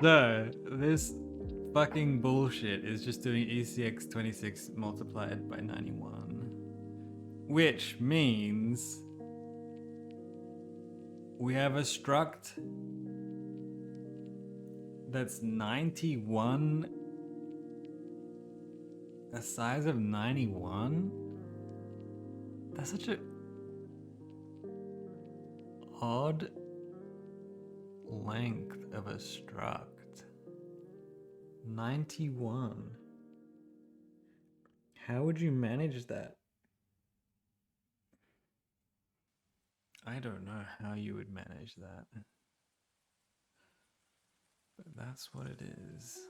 So, this fucking bullshit is just doing ECX 26 multiplied by 91. Which means we have a struct that's 91, a size of 91? That's such a odd length of a struct. 91. How would you manage that? I don't know how you would manage that. But that's what it is.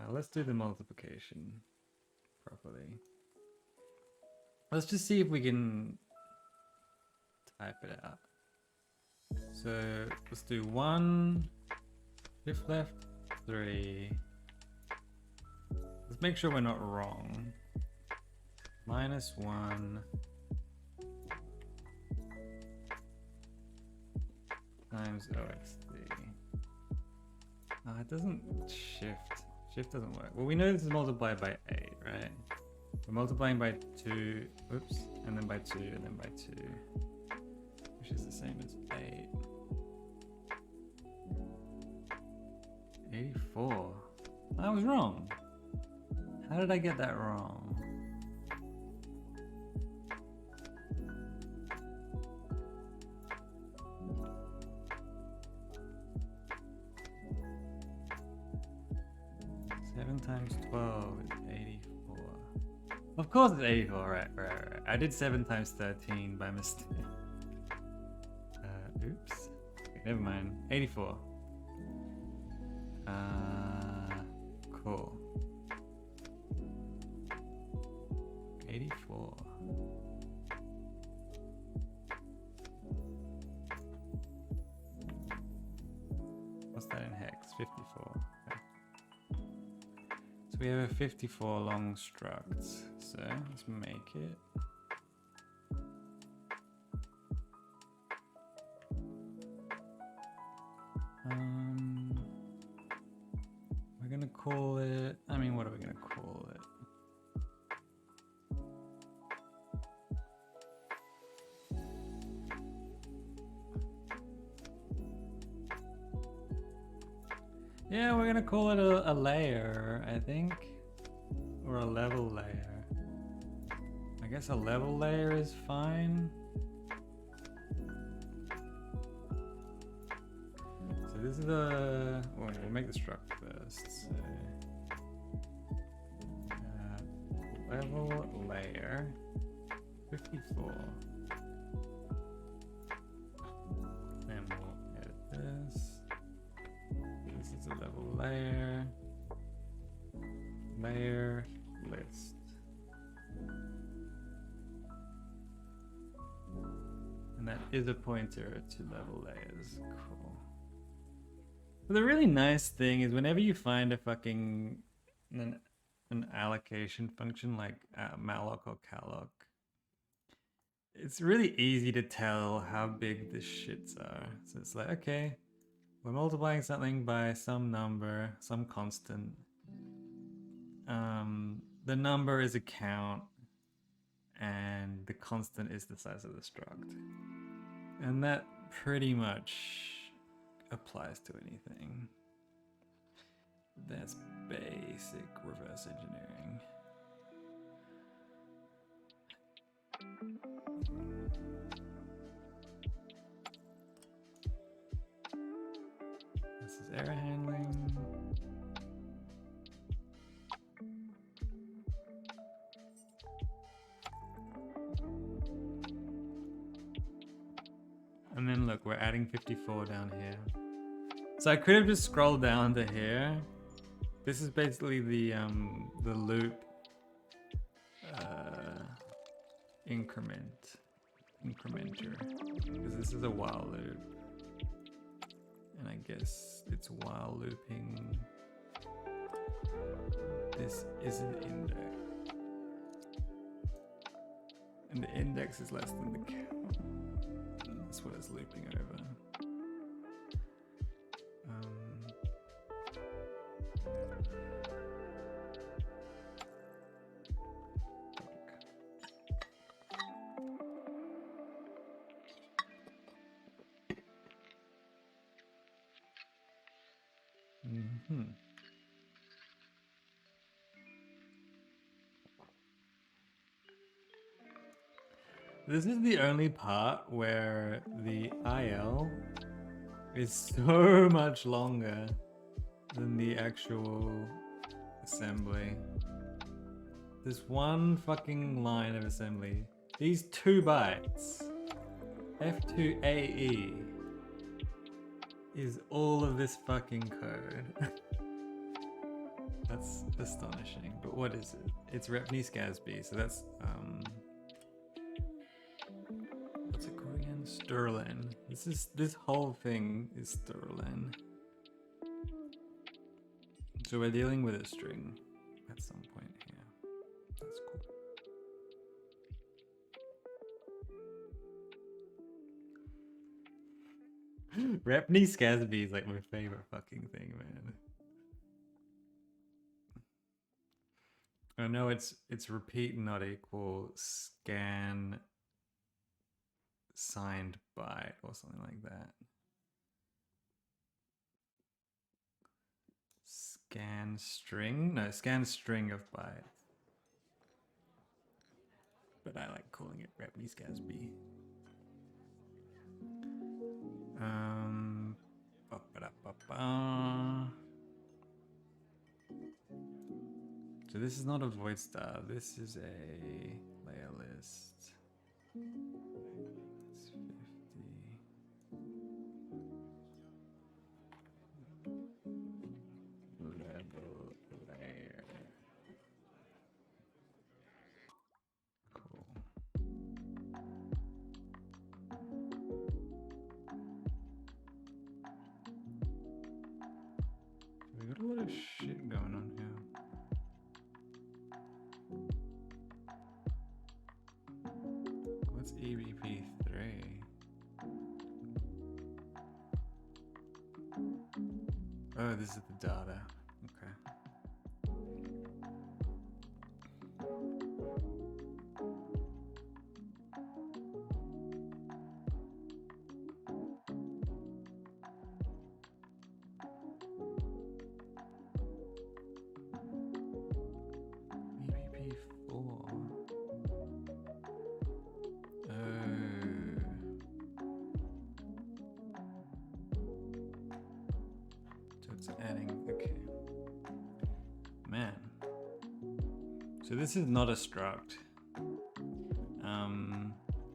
Let's do the multiplication properly. Let's just see if we can type it out. So let's do 1, shift left, 3. Let's make sure we're not wrong. -1 times OXD. It doesn't shift. Shift doesn't work. Well, we know this is multiplied by 8, right? We're multiplying by 2, oops, and then by 2, and then by 2, which is the same as 8. 84. I was wrong. How did I get that wrong? Times 12 is 84. Of course it's 84, right. I did 7 times 13 by mistake. Oops. Okay, never mind. 84. Cool. 84. What's that in hex? 54. We have a 54 long struct, so let's make it. We're gonna call it, what are we gonna call it? Yeah, we're gonna call it a layer, I think. Or a level layer. I guess a level layer is fine. So this is the... Well, we'll make the struct first. So, level layer 54. Then we'll edit this. This is a level layer list. And that is a pointer to level layers. Cool. But the really nice thing is whenever you find a fucking an allocation function like malloc or calloc, it's really easy to tell how big the shits are. So it's like, okay, we're multiplying something by some number, some constant. The number is a count, and the constant is the size of the struct. And that pretty much applies to anything. That's basic reverse engineering. This is error handling. And then look, we're adding 54 down here. So I could have just scrolled down to here. This is basically the loop incrementer, because this is a while loop. And I guess it's while looping. This is an index. And the index is less than the count. That's what it's looping over. This is the only part where the IL is so much longer than the actual assembly. This one fucking line of assembly. These 2 bytes. F2AE is all of this fucking code. That's astonishing. But what is it? It's Repni-SCSB, so that's what's it called again? Sterling. This whole thing is Sterling. So we're dealing with a string at some point here. That's cool. Repni-SCSB is like my favorite fucking thing, man. Oh no, it's repeat not equal scan signed byte or something like that. Scan string? No, scan string of bytes. But I like calling it Repni-SCSB. So this is not a void star, this is a layer list. It's 50. Level layer. Cool. We got a lot of shit going on here. What's EBP3? Oh, this is the data. Okay. So this is not a struct.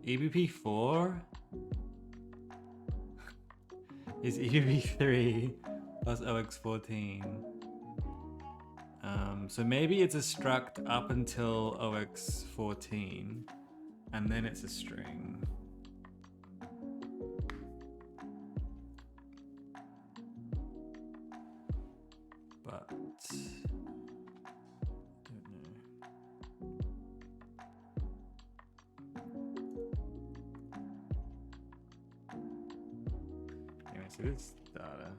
EBP4 is EBP3 plus OX14. So maybe it's a struct up until OX14, and then it's a string. But so this data.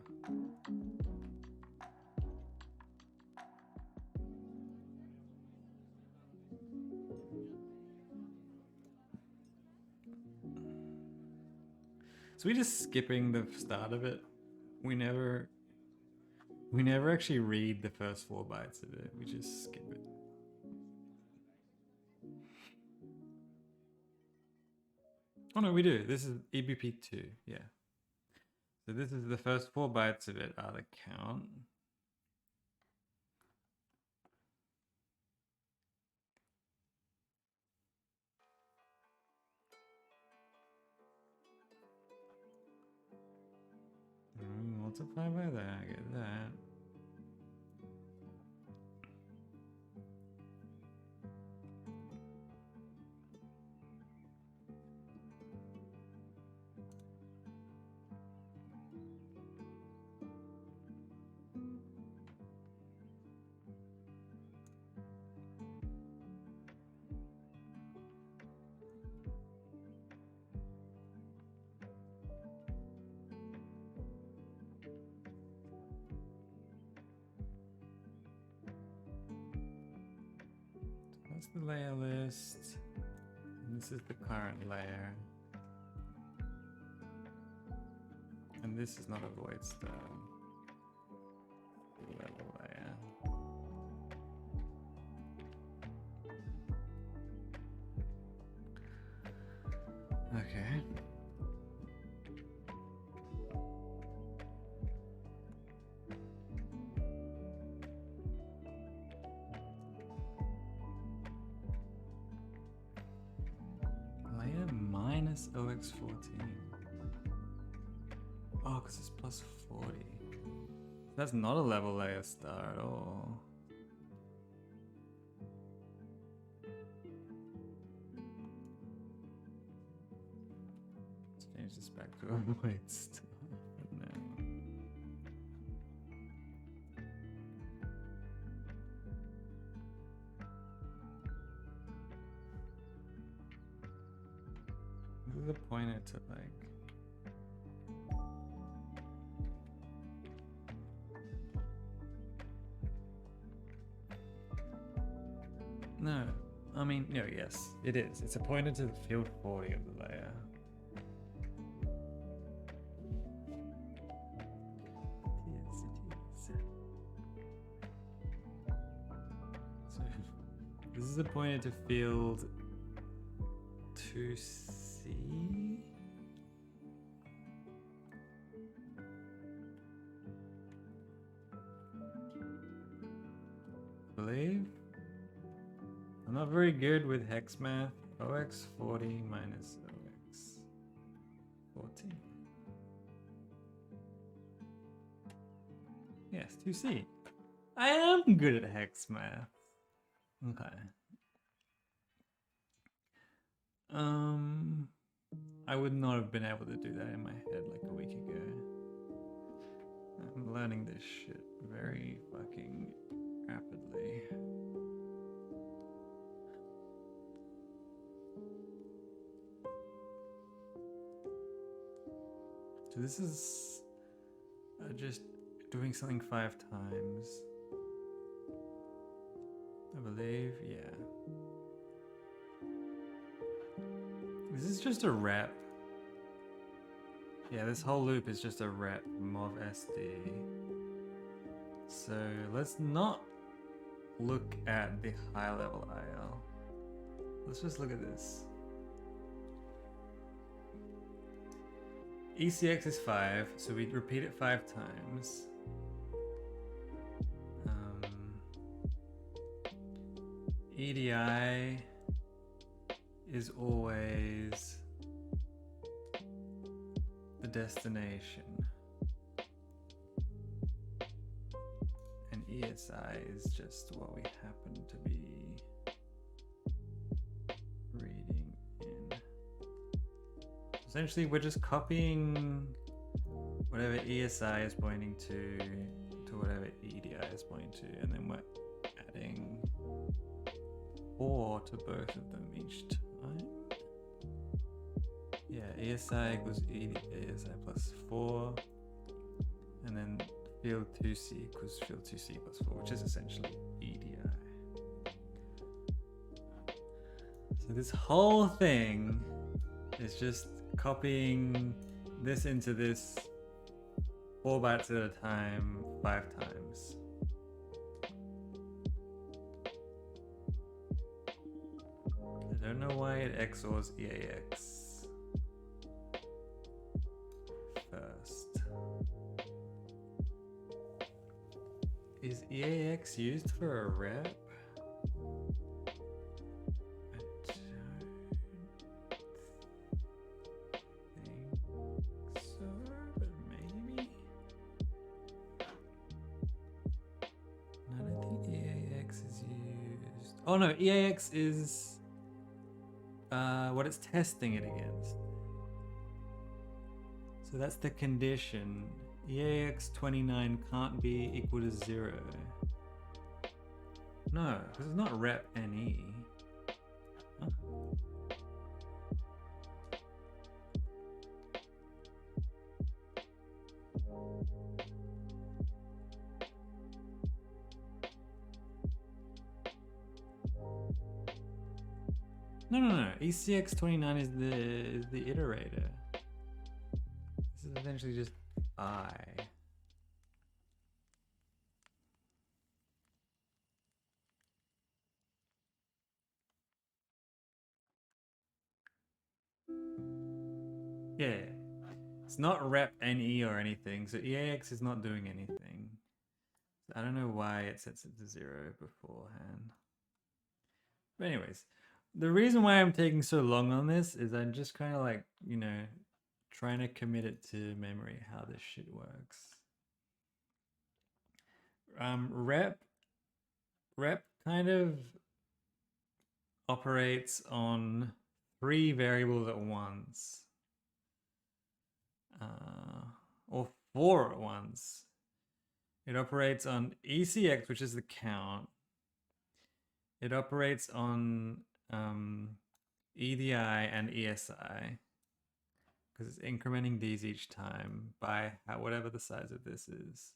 So we're just skipping the start of it. We never actually read the first 4 bytes of it. We just skip it. Oh no, we do. This is EBP2, yeah. So this is the first 4 bytes of it are the count. Multiply by that, I get that. That's the layer list. And this is the current layer. And this is not a void stub. level layer. Okay. Layer minus OX14. Oh, because it's plus 40. That's not a level layer star at all. Let's change this back to a white star for now. This is a pointer to like. No, I mean, no, yes, it is. It's a pointer to the field 40 of the layer. Yes, it is. So, this is a pointer to field 2C. I believe. I'm not very good with hex math. OX40 minus OX14. Yes, 2C. I am good at hex math. Okay. I would not have been able to do that in my head like a week ago. I'm learning this shit very fucking rapidly. So this is just doing something 5 times. I believe, yeah. This is just a rep. Yeah, this whole loop is just a rep MOV SD. So let's not look at the high level IL. Let's just look at this. ECX is 5, so we repeat it 5 times. EDI is always the destination. And ESI is just what we happen to be reading in. Essentially, we're just copying whatever ESI is pointing to whatever EDI is pointing to, and then we're adding 4 to both of them each time. Yeah, ESI equals ESI plus 4, and then field 2C equals field 2C plus 4, which is essentially EDI. So this whole thing is just copying this into this 4 bytes at a time, 5 times. I don't know why it XORs EAX first. Is EAX used for a rep? I don't think so, but maybe? No, I don't think EAX is used. Oh no, EAX is what it's testing it against. So that's the condition. EAX 29 can't be equal to 0. No, because it's not rep NE. Huh? No. ECX 29 is the iterator. This is essentially just I. Yeah, it's not rep NE or anything, so EAX is not doing anything. I don't know why it sets it to 0 beforehand. But anyways, the reason why I'm taking so long on this is I'm just kind of like, you know, trying to commit it to memory how this shit works. Rep kind of operates on 3 variables at once. Or 4 at once. It operates on ECX, which is the count. It operates on EDI and ESI because it's incrementing these each time by whatever the size of this is.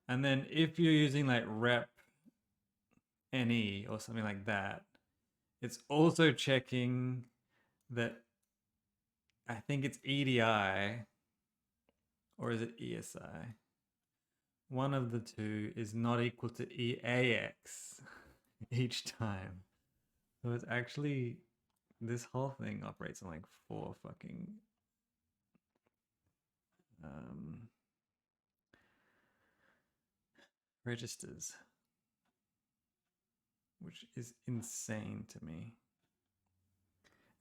And then if you're using like rep NE or something like that, it's also checking that I think it's EDI or is it ESI? One of the two is not equal to EAX each time. So it's actually, this whole thing operates on like 4 fucking registers, which is insane to me.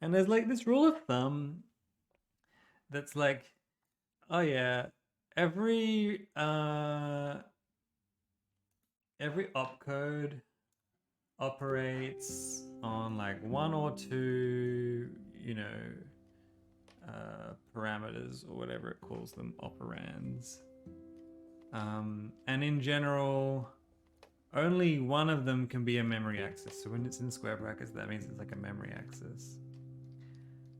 And there's like this rule of thumb that's like, oh yeah, every opcode operates on like 1 or 2, you know, parameters or whatever it calls them, operands. And in general, only one of them can be a memory access. So when it's in square brackets, that means it's like a memory access.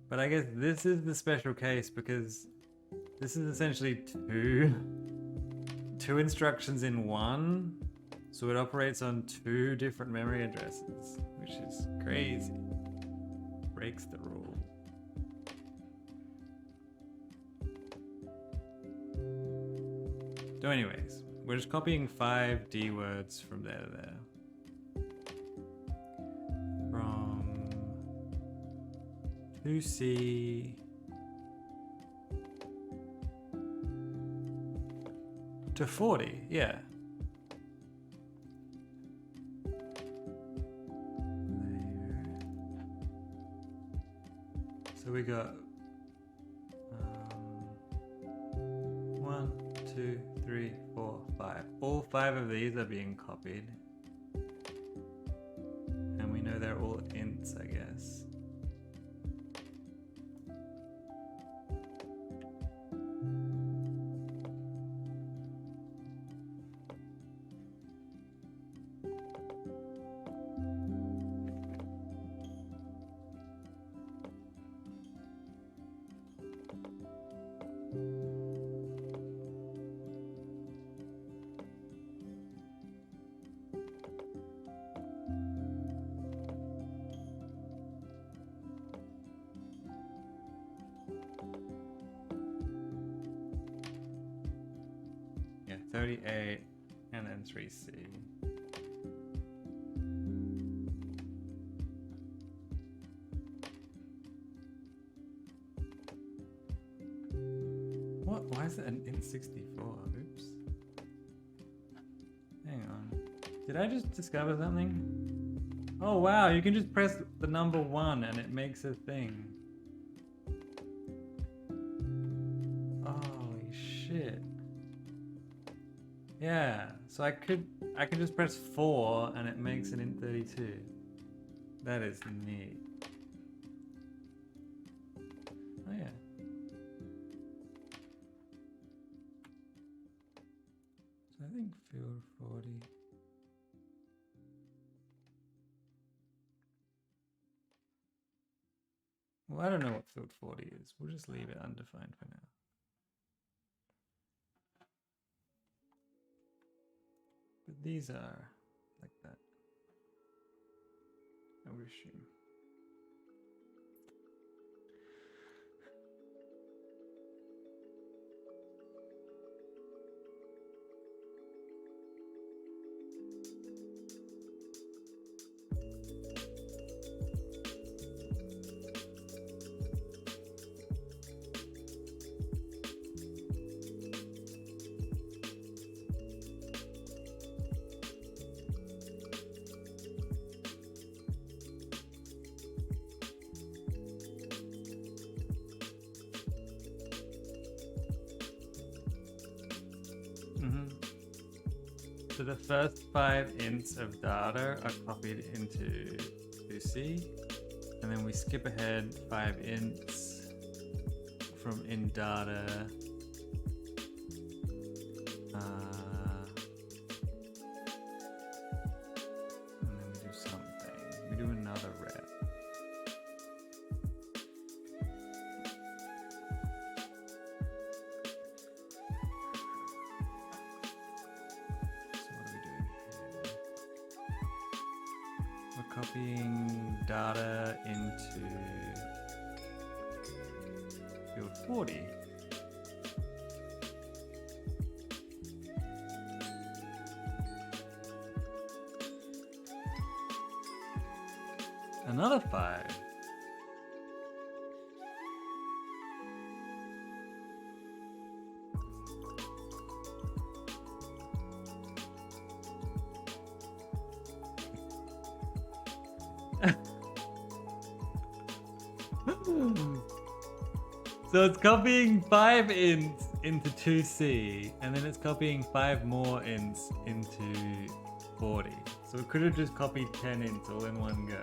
But I guess this is the special case because this is essentially two instructions in one. So it operates on 2 different memory addresses, which is crazy. Breaks the rule. So anyways, we're just copying 5 D words from there to there. From 2C to 40, yeah. So we got 1, 2, 3, 4, 5. All 5 of these are being copied. And we know they're all ints, I guess. Yeah, 38 and then 3C. What? Why is it an int 64? Oops. Hang on. Did I just discover something? Oh wow, you can just press the number 1 and it makes a thing. Holy shit. Yeah, so I can just press 4 and it makes it int 32. That is neat. Oh yeah. So I think field 40. Well, I don't know what field 40 is. We'll just leave it undefined for now. But these are like that, I would assume. So the first 5 ints of data are copied into 2C, and then we skip ahead 5 ints from in data. And then we do something. We do another rep. We're copying data into field 40. Another 5. So it's copying 5 ints into 2C, and then it's copying 5 more ints into 40. So it could have just copied 10 ints all in one go.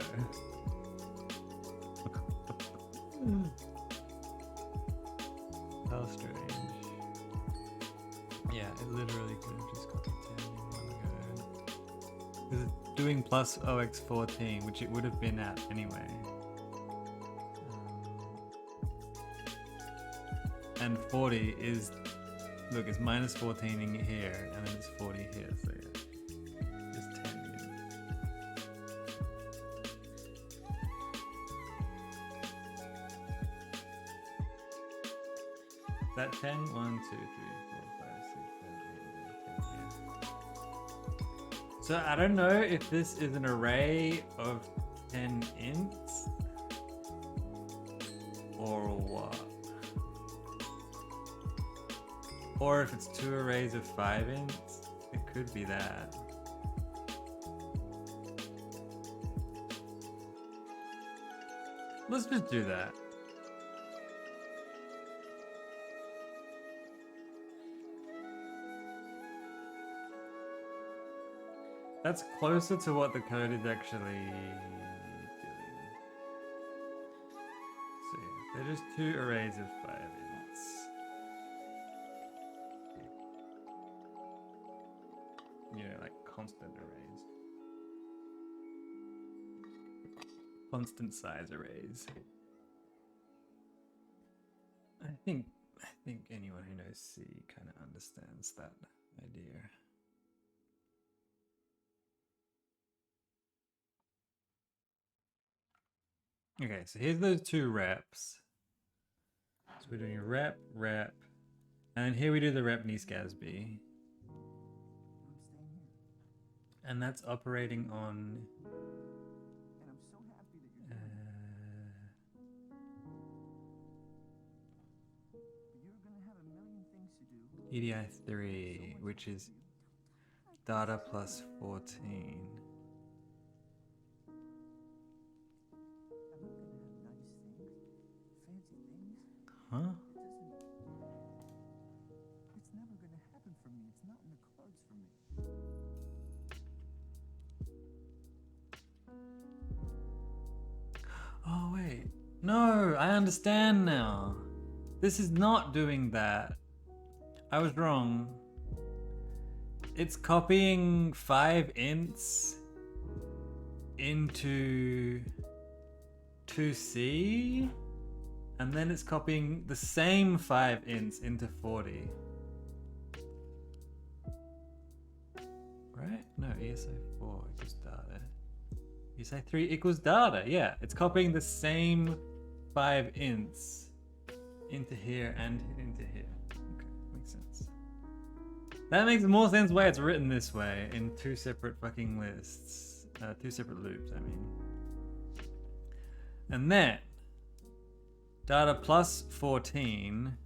How strange. Yeah, it literally could have just copied 10 in one go. Because it's doing plus OX14, which it would have been at anyway. And 40 is, look, it's minus 14 in here, and then it's 40 here, so yeah. Just 10 in. Is that 10? 1, 2, 3, 4, 5, 6, 7, 8, 9, 10, yeah. So I don't know if this is an array of 10 ints or what. Or if it's 2 arrays of 5 ints, it could be that. Let's just do that. That's closer to what the code is actually doing. So yeah, they're just 2 arrays of 5 ints. You know, like constant arrays. Constant size arrays. I think anyone who knows C kind of understands that idea. Okay, so here's those 2 reps. So we're doing a rep, rep, and here we do the rep Nice-Gatsby. And that's operating on EDI3, which is data plus 14. Huh? It's never gonna happen for me. It's not in the cards for me. Oh wait, no, I understand now. This is not doing that. I was wrong. It's copying 5 ints into 2C, and then it's copying the same 5 ints into 40. Right? No, ESI4 equals data. ESI3 equals data. Yeah, it's copying the same 5 ints into here and into here. Okay, makes sense. That makes more sense why it's written this way in 2 separate fucking lists. 2 separate loops, I mean. And then data plus 14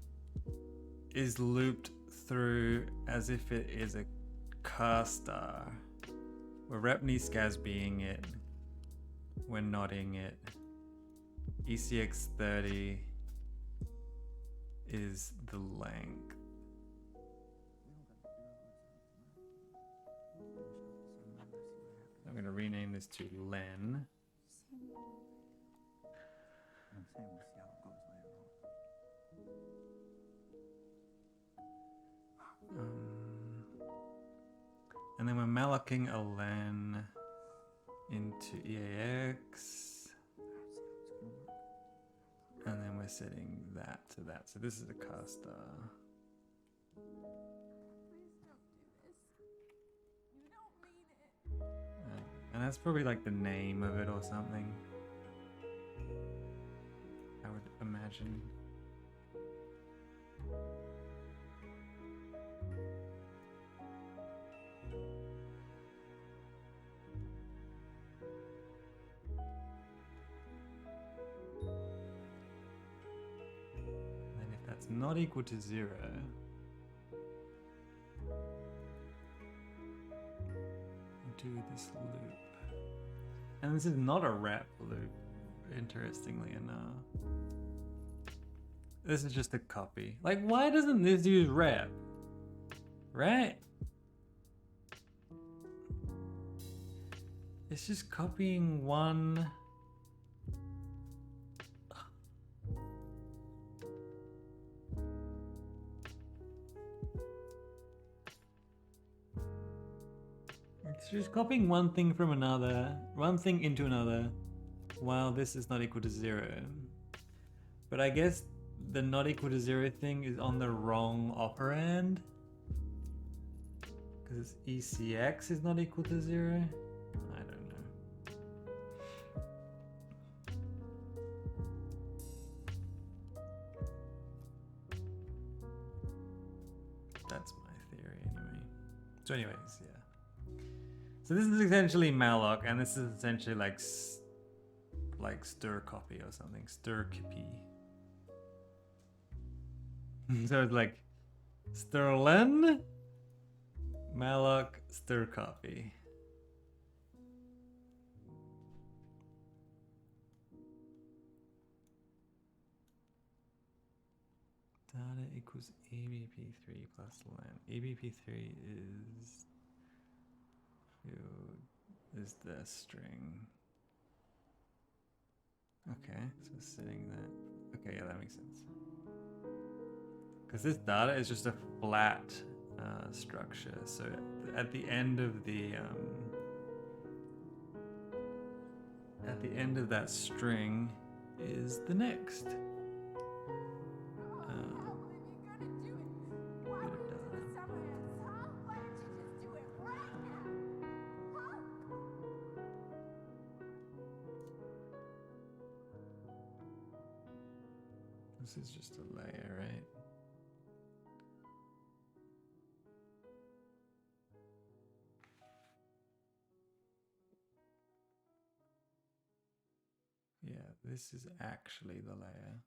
is looped through as if it is a car star. We're rep Nice-Gatsbying it. We're nodding it. ECX30 is the length. going to rename this to Len. I'm saying we'll see how it goes later on. And then we're mallocing a Len into EAX. And then we're setting that to that. So this is a car star. Please don't do this. You don't mean it. And that's probably like the name of it or something. I would imagine. And if that's not equal to 0, do this loop. And this is not a wrap loop, interestingly enough. This is just a copy. Like, why doesn't this use wrap? Right? It's just copying one. It's just copying one thing from another, one thing into another, while this is not equal to 0. But I guess the not equal to 0 thing is on the wrong operand. Because ECX is not equal to 0? I don't know. That's my theory anyway. So anyways, yeah. So this is essentially malloc, and this is essentially like stir copy or something, stir copy. So it's like stirlen, malloc, stir copy. Data equals EBP3 plus len. EBP3 is the string. Okay, so setting that. Okay, yeah, that makes sense. Because this data is just a flat structure. So at the end of that string is the next. I can't believe you're gonna do it. Why would you do this somewhere else, huh? Why don't you just do it right now? Huh? This is just a layer, right? Yeah, this is actually the layer.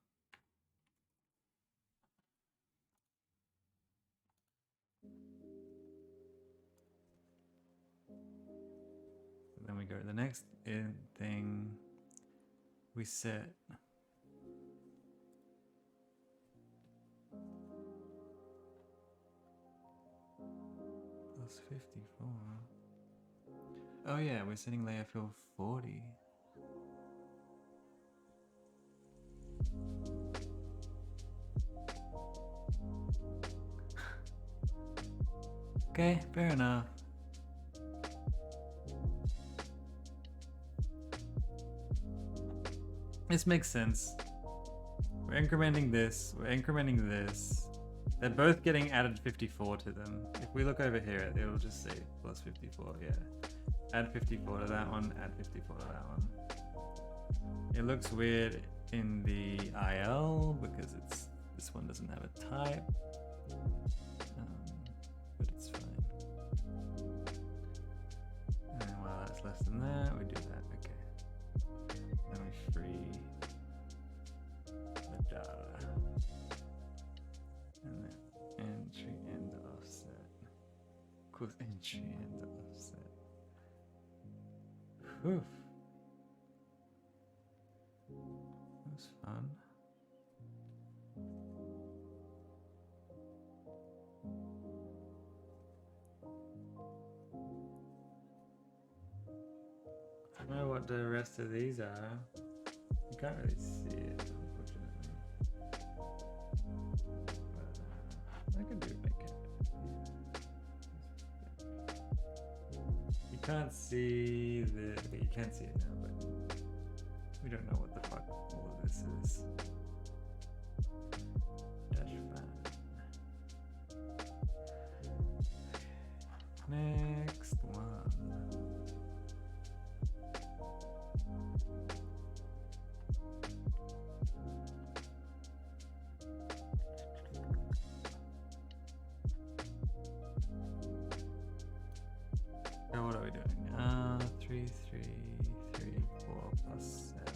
And then we go to the next thing. We set plus 54. Oh yeah, we're setting layer fill 40. Okay, fair enough. This makes sense. We're incrementing this, we're incrementing this. They're both getting added 54 to them. If we look over here, it'll just say plus 54, yeah. Add 54 to that one, add 54 to that one. It looks weird in the IL because this one doesn't have a type. But it's fine. And while that's less than that, we do that, okay. Then we free the data. And then entry and offset. Equals entry and offset. Whew. That was fun. what the rest of these are. You can't really see it, unfortunately. But, I can make it. You can't see the. You can't see it now, but we don't know what the fuck all of this is. Dash fan. Next one. So what are we doing? 3, 3, 3, 4 plus 7.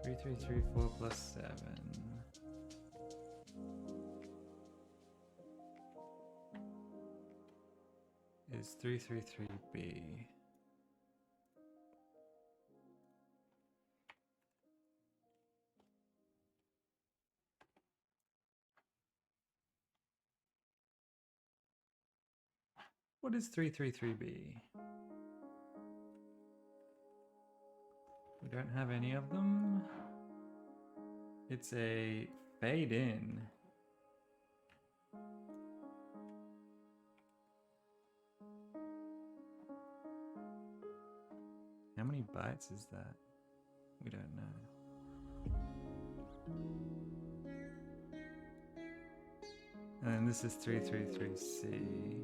3, 3, 3, 4 plus 7. Is 333B. What is 333B? We don't have any of them. It's a fade in. How many bytes is that? We don't know. And then this is 333C.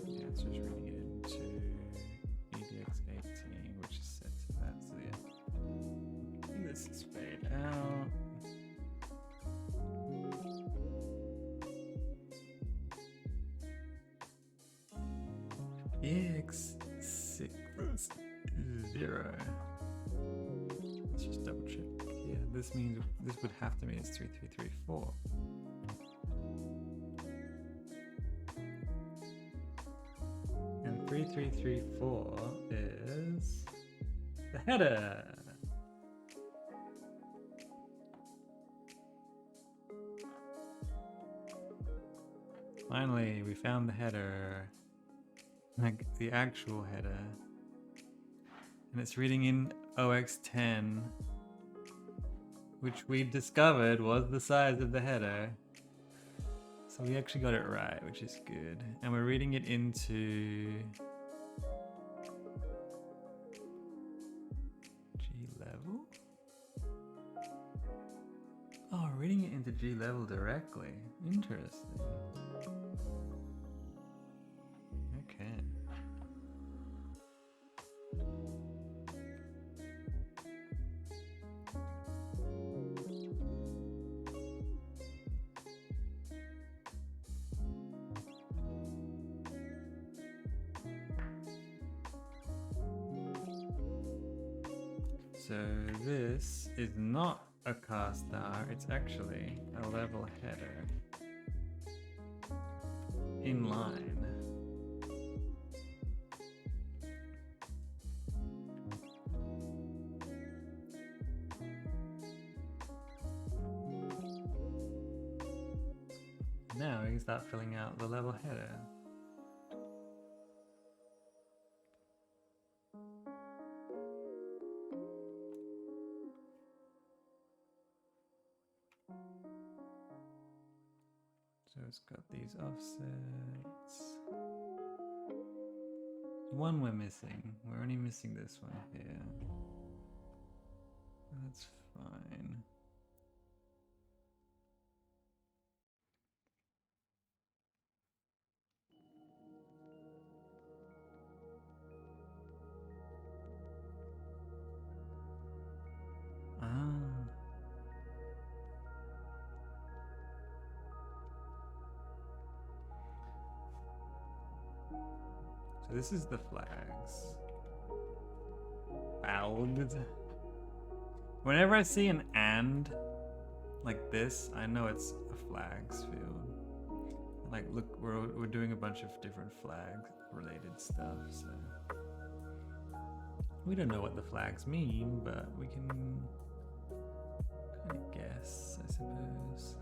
Yeah, it's just reading it into EDX18, which is set to that. So yeah, this is fade out. EX6 0. Let's just double check. Yeah, this means this would have to mean it's 3334. And 3334 is the header. Finally, we found the header. Like the actual header. And it's reading in OX10, which we discovered was the size of the header. So we actually got it right, which is good. And we're reading it into G level? Oh, reading it into G level directly. Interesting. Okay. So this is not a car star, it's actually a level header in line. Now we can start filling out the level header. So it's got these offsets. One we're missing. We're only missing this one here. That's fine. So this is the flags. Flagged. Whenever I see an and like this, I know it's a flags field. Like, look, we're doing a bunch of different flag related stuff, so we don't know what the flags mean, but we can kind of guess, I suppose.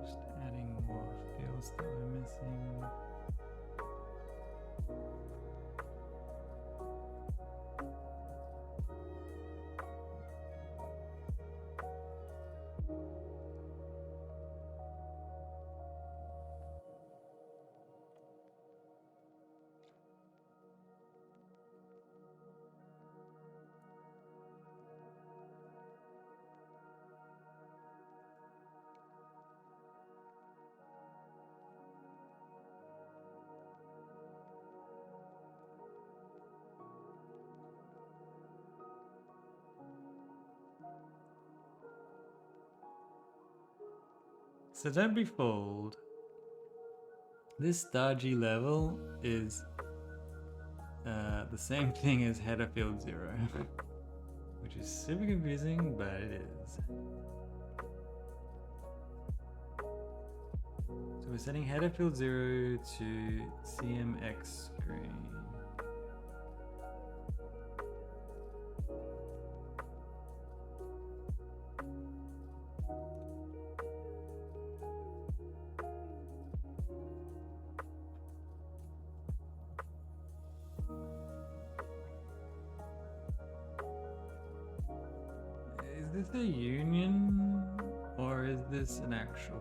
Just adding more fields that we're missing. So don't be fooled. This Stargy level is the same thing as header field 0, which is super confusing, but it is. So we're setting header field 0 to CMX screen. Is this a union or is this an actual?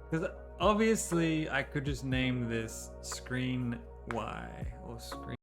Because obviously I could just name this screen Y or screen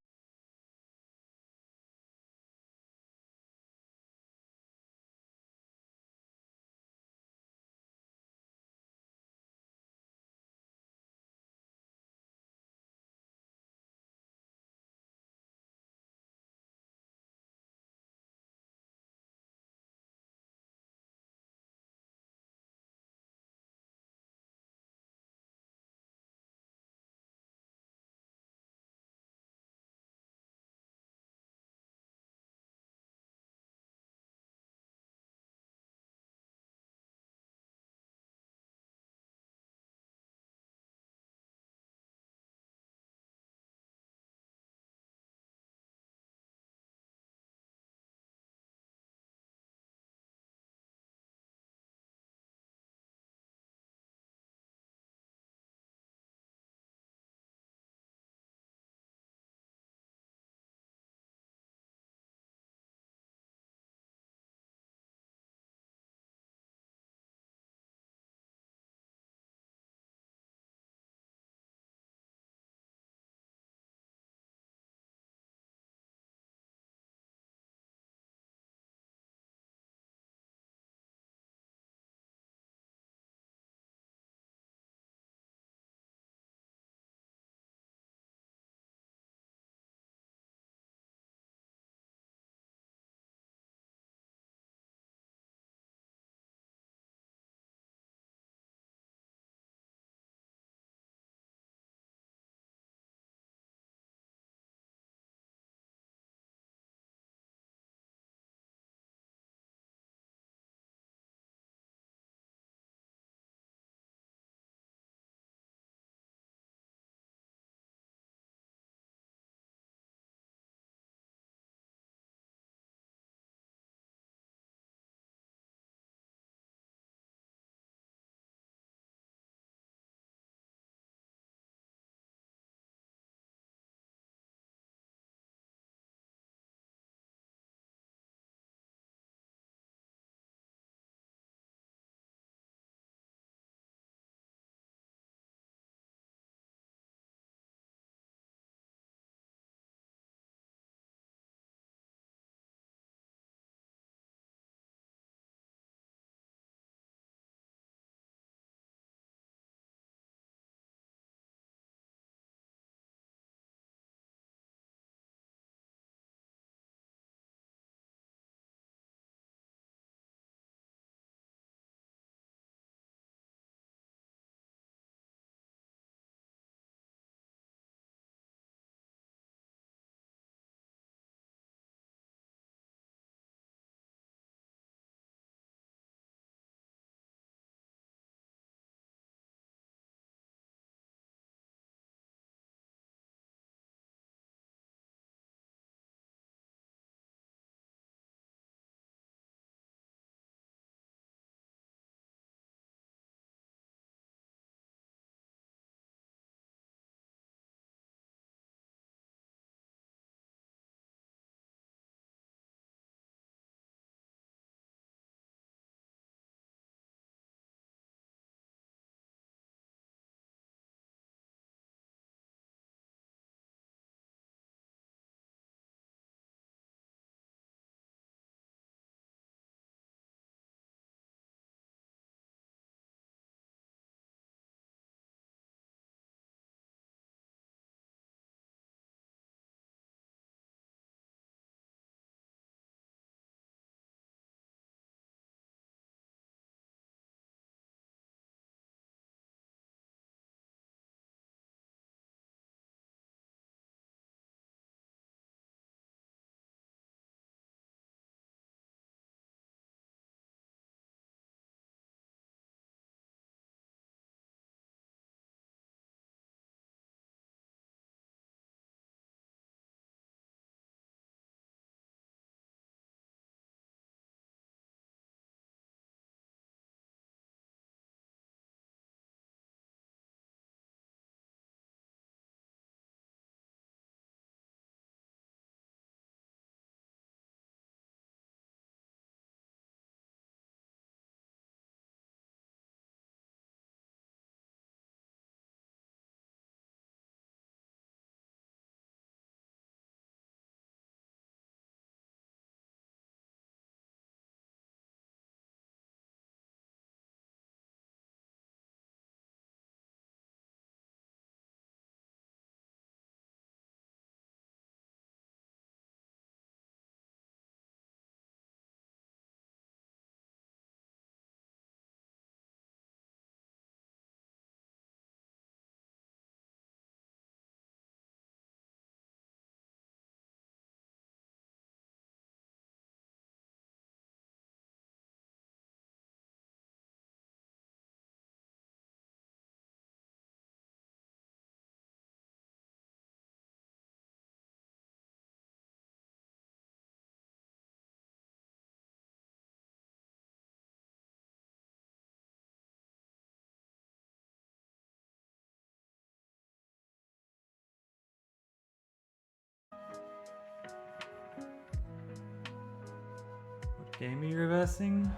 game are you reversing?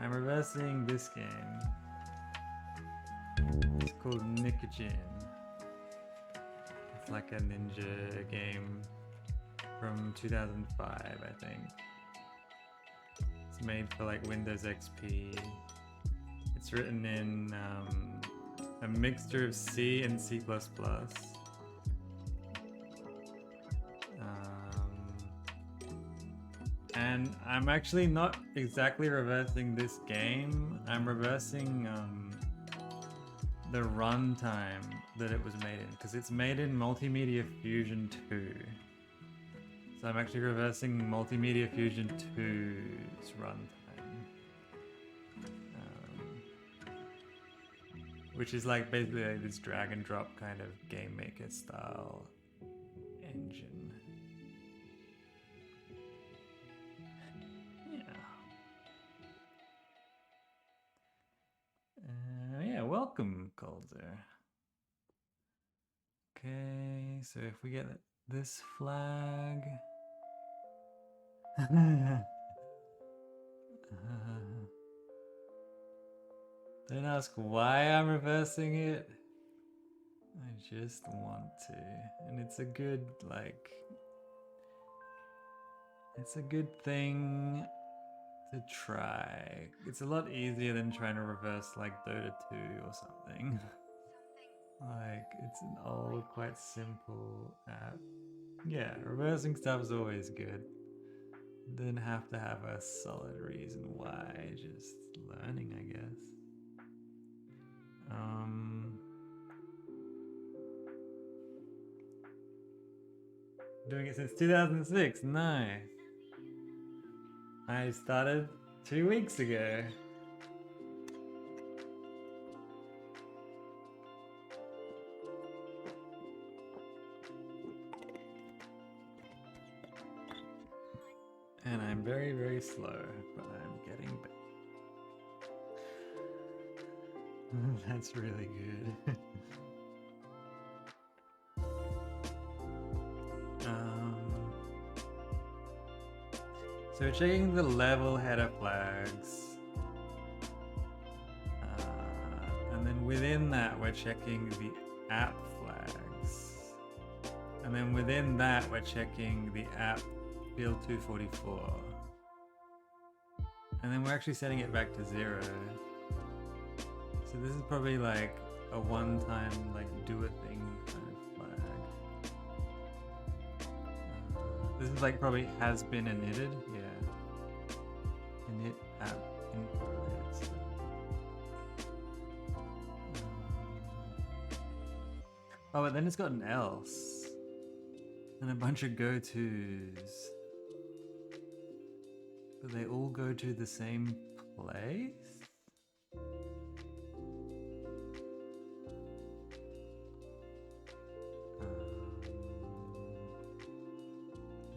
I'm reversing this game. It's called Nikojin. It's like a ninja game from 2005, I think. It's made for like Windows XP. It's written in a mixture of C and C++. And I'm actually not exactly reversing this game. I'm reversing the runtime that it was made in, because it's made in Multimedia Fusion 2. So I'm actually reversing Multimedia Fusion 2's runtime. Which is like basically like this drag and drop kind of game maker style engine. Yeah, welcome, Calder. Okay, so if we get this flag. Don't ask why I'm reversing it. I just want to. And it's a good, like. It's a good thing to try. It's a lot easier than trying to reverse like Dota 2 or something. Like, it's an old, quite simple app. Yeah, reversing stuff is always good. Didn't have to have a solid reason why, just learning, I guess. Doing it since 2006, nice. I started 2 weeks ago. And I'm very, very slow, but I'm getting better. That's really good. So we're checking the level header flags. And then within that, we're checking the app flags. And then within that, we're checking the app field 244. And then we're actually setting it back to 0. So this is probably like a one-time, like, do a thing kind of flag. This is like probably has been initted, yeah. Init app info related stuff. Oh, but then it's got an else. And a bunch of go-tos. But they all go to the same place?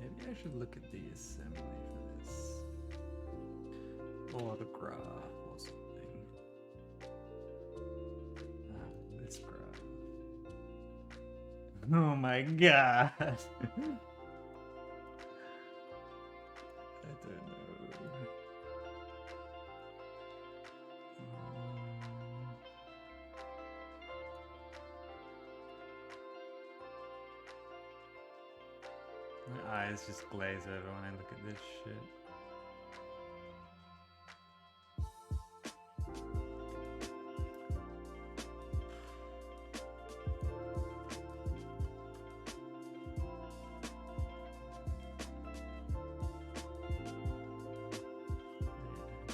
Maybe I should look at the assembly for this. Or the graph or something. This graph. Oh my god! I don't know. My eyes just glaze over when I look at this shit.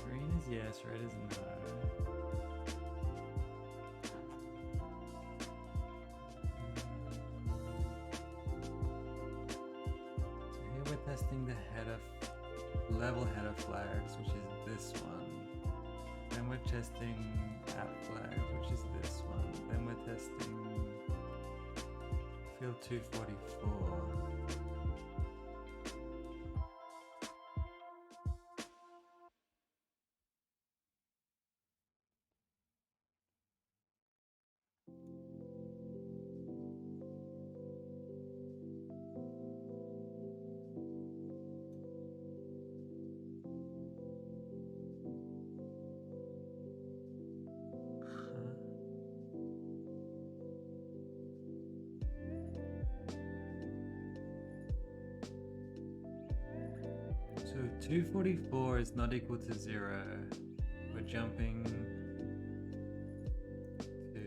Green is yes, red is no. We're testing the header, level header flags, which is this one. Then we're testing app flags, which is this one. Then we're testing field 244. 244 is not equal to 0, we're jumping to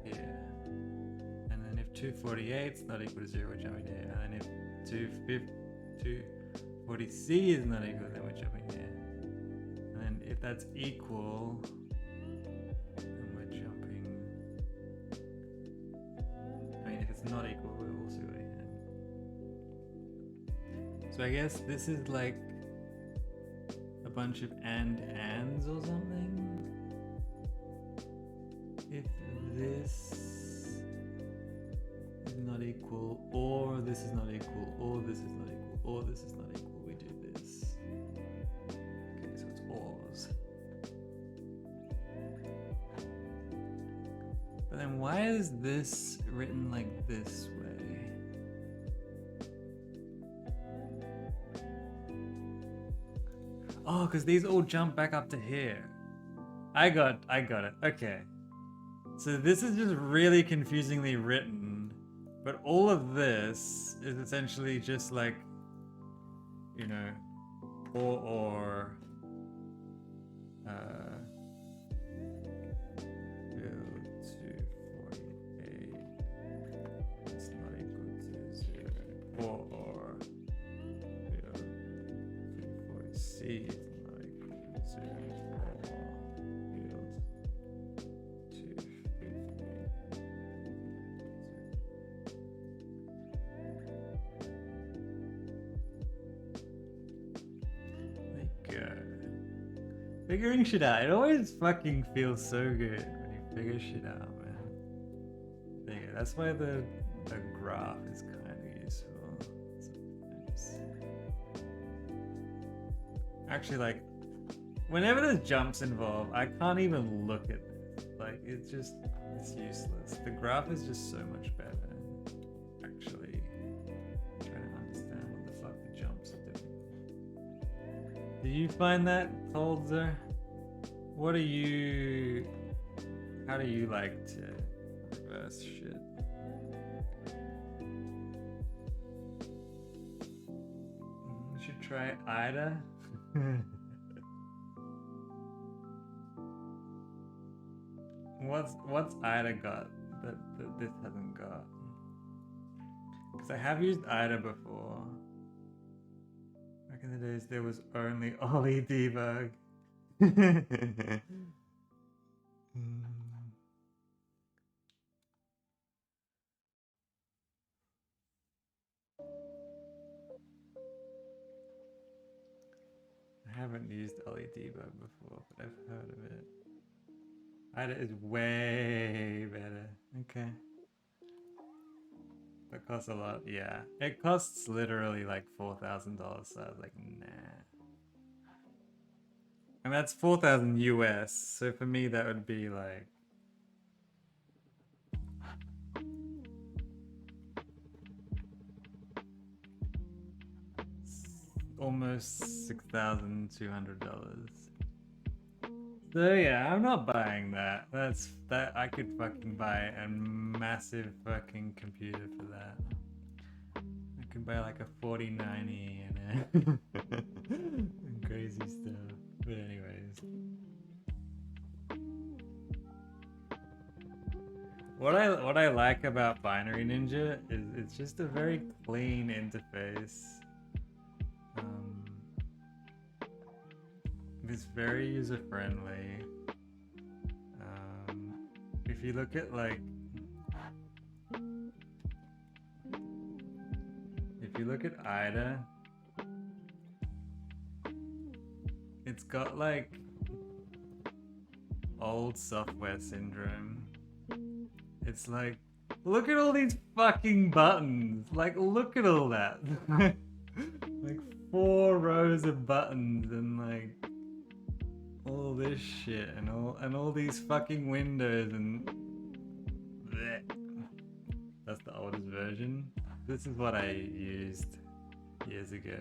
here. And then if 248 is not equal to 0, we're jumping here. And then if 240C is not equal, then we're jumping here. And then if that's equal, then we're jumping. I mean, if it's not equal, we'll see what here. So I guess this is like a bunch of ands or something. If this is not equal, or this is not equal, or this is not equal, or this is not equal, we do this. Okay, so it's ors. But then why is this written like this way? Oh, because these all jump back up to here. I got it. Okay. So this is just really confusingly written, but all of this is essentially just like, you know, or build 248 is not equal to 0, or build 240C is not equal to 0, or build 250. Figuring shit out. It always fucking feels so good when you figure shit out, man. There you go. That's why the graph is kind of useful sometimes. Actually, like, whenever there's jumps involved, I can't even look at this. Like, it's useless. The graph is just so much better. Actually, trying to understand what the fuck the jumps are doing. Do you find that, Tolzer? How do you like to reverse shit? You should try Ida. What's Ida got that this hasn't got? Because I have used Ida before. Back in the days, there was only Ollie debug. I haven't used Ollie debug before, but I've heard of it. Ida is way better. Okay. That costs a lot. Yeah. It costs literally like $4,000, so I was like, nah. And that's 4,000 US, so for me that would be like almost $6,200. So yeah, I'm not buying that. That I could fucking buy a massive fucking computer for that. I could buy like a 4090 and crazy stuff. But anyways, what I like about Binary Ninja is it's just a very clean interface. It's very user friendly. If you look at Ida, it's got like old software syndrome. It's like, look at all these fucking buttons. Like, look at all that. Like 4 rows of buttons and like all this shit and all these fucking windows and bleh. That's the oldest version. This is what I used years ago.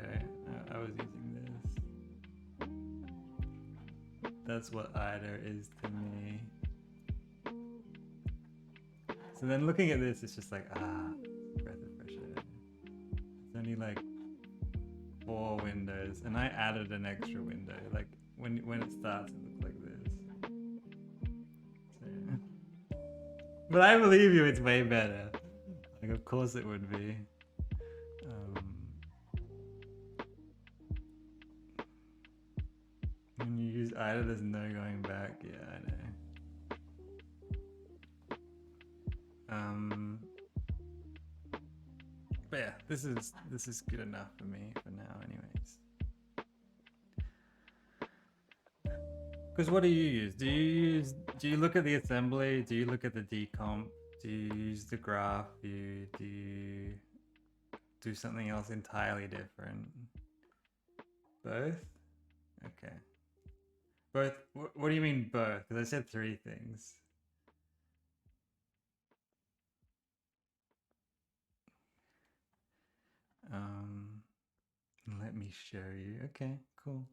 I was using this. That's what Ida is to me. So then looking at this, it's just like, breath of fresh air. It's only like 4 windows this, and I added an extra window. Like when it starts, it looks like this. So, yeah. But I believe you, it's way better. Like, of course it would be. When you use either, there's no going back. Yeah, I know. But yeah, this is good enough for me for now, anyways. Because what do you use? Do you look at the assembly? Do you look at the decomp? Do you use the graph view? Do you do something else entirely different? Both? Okay. Both? What do you mean both? Because I said 3 things. Let me show you. Okay, cool.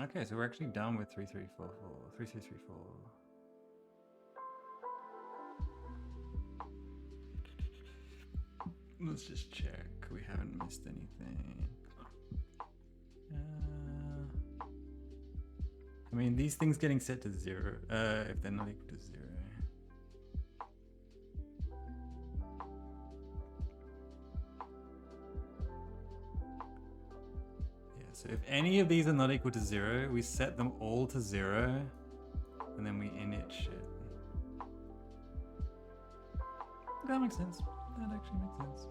Okay, so we're actually done with 3344. 3334. Let's just check we haven't missed anything. I mean, these things getting set to 0, if they're not equal to 0. Yeah, so if any of these are not equal to 0, we set them all to 0, and then we init shit. That makes sense. That actually makes sense.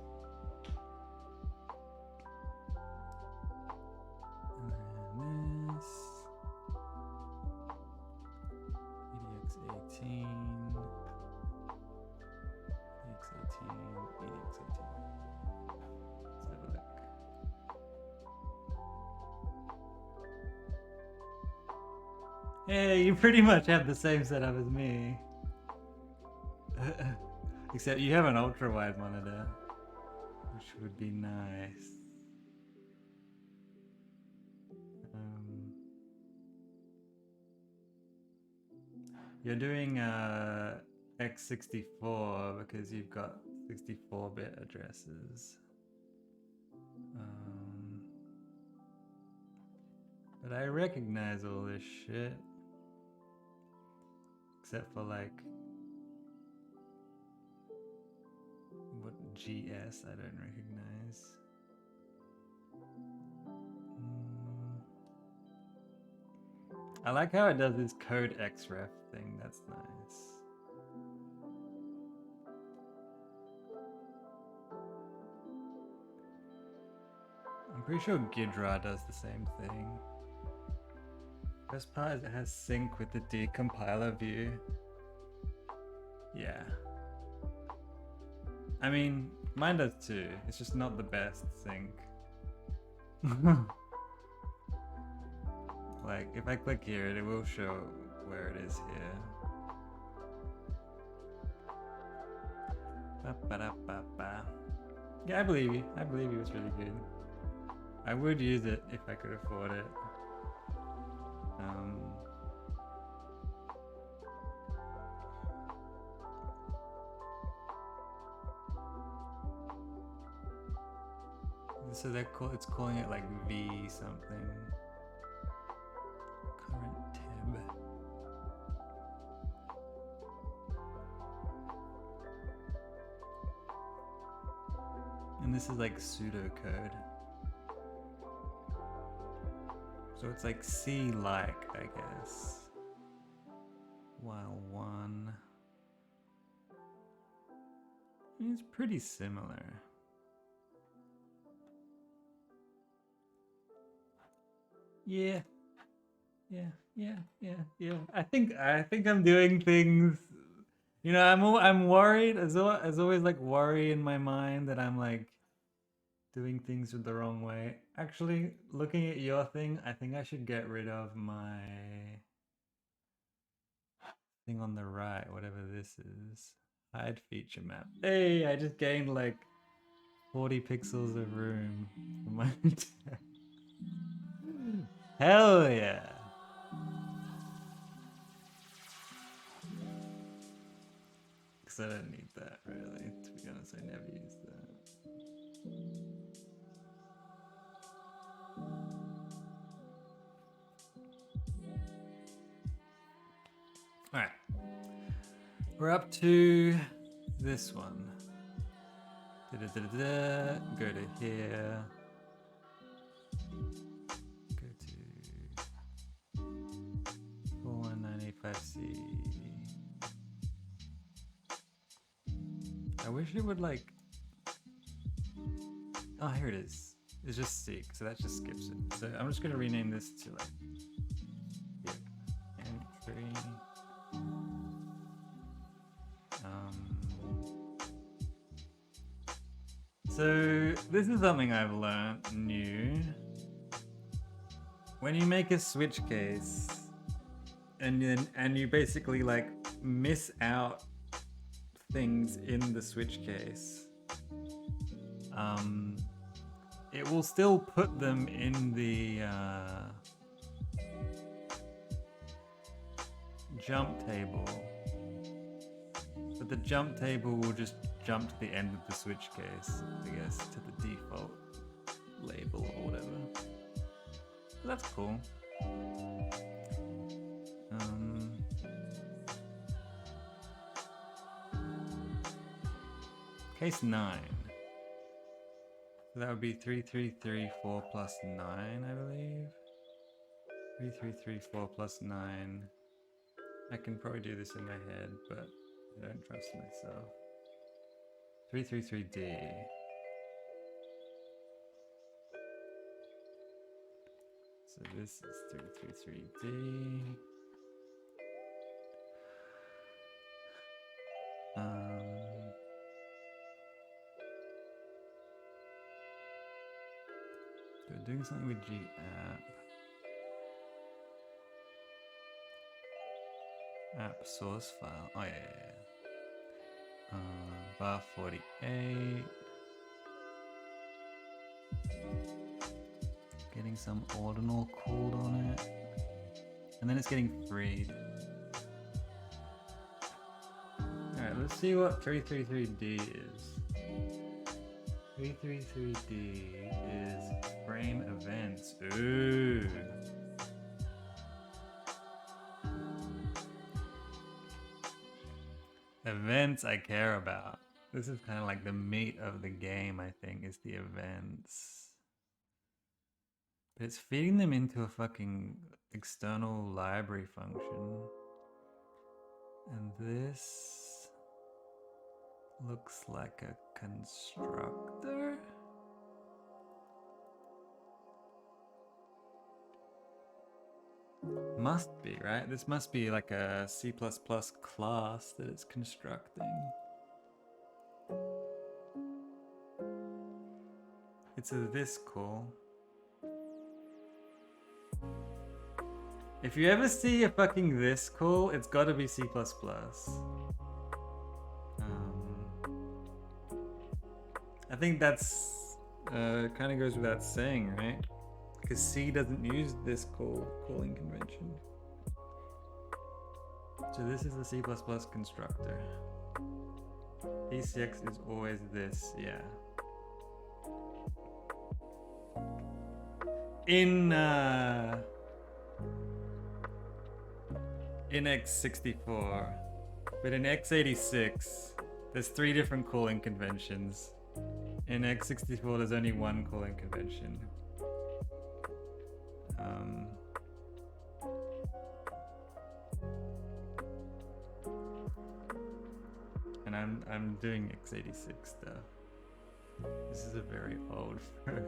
And then this. EDX18. EDX18. EDX18. Let's have a look. Hey, you pretty much have the same setup as me. Except you have an ultra wide monitor, which would be nice. You're doing x64 because you've got 64-bit addresses. But I recognize all this shit. Except for like what GS I don't recognize. I like how it does this code xref thing, that's nice. I'm pretty sure Ghidra does the same thing. Best part is it has sync with the decompiler view. Yeah. I mean, mine does too. It's just not the best sync. Like, if I click here, it will show where it is here. Ba-ba-da-ba-ba. Yeah, I believe you. I believe you, it's really good. I would use it if I could afford it. So it's calling it like V something. Current tab. And this is like pseudocode. So it's like C-like, I guess. While 1. I mean, it's pretty similar. Yeah. I think I'm doing things. You know, I'm worried. As always, like worry in my mind that I'm like doing things with the wrong way. Actually, looking at your thing, I think I should get rid of my thing on the right, whatever this is. Hide feature map. Hey, I just gained like 40 pixels of room for my Hell yeah. because I don't need that really. To be honest, I never use that. All right, we're up to this one. Da-da-da-da-da. Go to here. Go to 41985C. I wish it would like. Oh, here it is. It's just seek, so that just skips it. So I'm just gonna rename this to like entry. So this is something I've learned new. When you make a switch case, and you basically like miss out things in the switch case, it will still put them in the jump table, but the jump table will just jump to the end of the switch case, I guess, to the default label or whatever. So that's cool. Case 9. So that would be 3334 plus 9, I believe. 3334 plus 9. I can probably do this in my head, but I don't trust myself. 333D. So this is 333D. So we're doing something with GApp. App source file. Oh yeah. Bar 48. Getting some ordinal called on it. And then it's getting freed. Alright, let's see what 333D is. 333D is frame events. Ooh. Events I care about. This is kind of like the meat of the game, I think, is the events. But it's feeding them into a fucking external library function. And this looks like a constructor. Must be, right? This must be like a C++ class that it's constructing. It's a this call. If you ever see a fucking this call, it's gotta be C++. I think that's kind of goes without saying, right? Because C doesn't use this calling convention. So this is the C++ constructor. ECX is always this, yeah. In x64, but in x86, there's 3 different calling conventions. In x64, there's only one calling convention. And I'm doing x86 stuff. This is a very old program.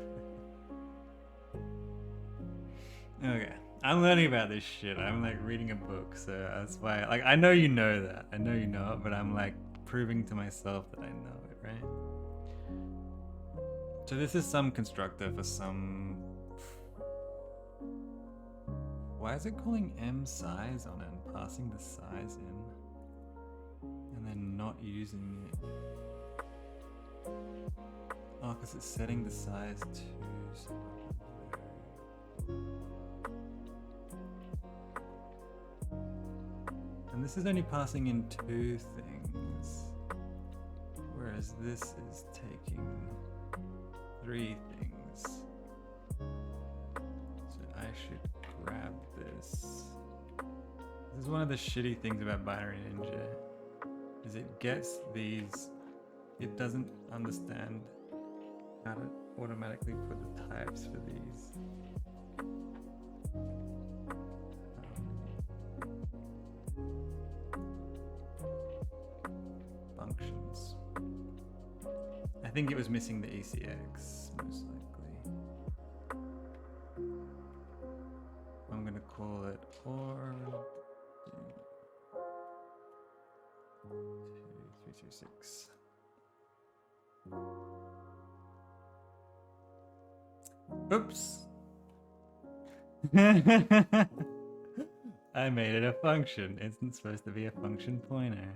Okay, I'm learning about this shit. I'm like reading a book, so that's why. Like, I know you know that. I know you know it, but I'm like proving to myself that I know it, right? So this is some constructor for some. Why is it calling M size on it and passing the size in, and then not using it? Oh, because it's setting the size to something. And this is only passing in 2 things. this is taking 3 things. So I should grab this. This is one of the shitty things about Binary Ninja, is it gets these, it doesn't understand how to automatically put the types for these. Functions. I think it was missing the ECX, most likely. I'm gonna call it or 2326. Oops. I made it a function. It's not supposed to be a function pointer.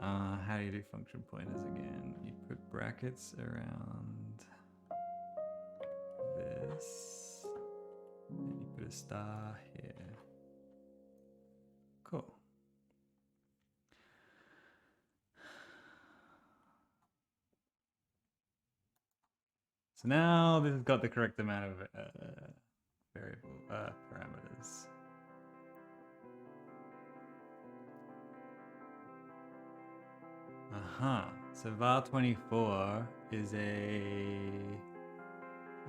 How do you do function pointers again? You put brackets around this, and you put a star here. Cool. So now this has got the correct amount of variable parameters. So var24 is a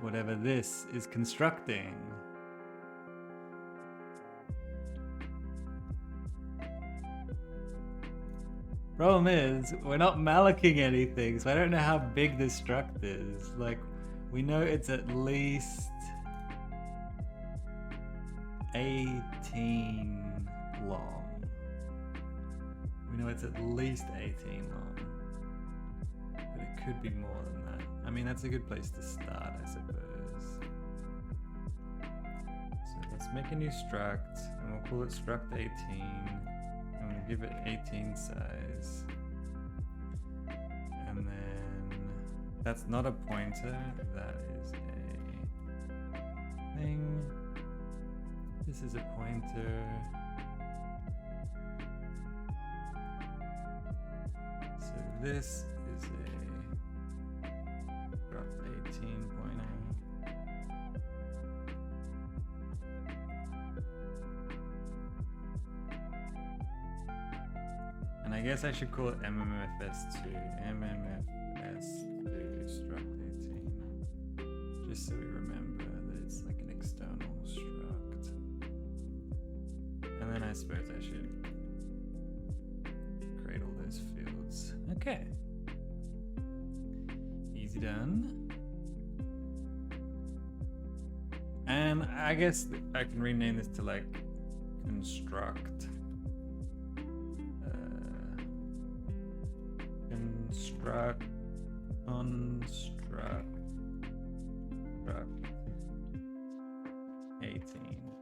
whatever this is constructing. Problem is, we're not malloking anything, so I don't know how big this struct is. Like, we know it's at least 18 long. We know it's at least 18 long. But it could be more than that. I mean, that's a good place to start, I suppose. So let's make a new struct, and we'll call it struct 18. And we'll give it 18 size. And then that's not a pointer, that is a thing. This is a pointer. So this is a struct 18 pointer. And I guess I should call it MMFS2. MMFS2 struct 18. Just so we remember that it's like an external struct. And then I suppose I should create all those fields. Okay. Easy done. And I guess I can rename this to like construct. Construct. Struct 18.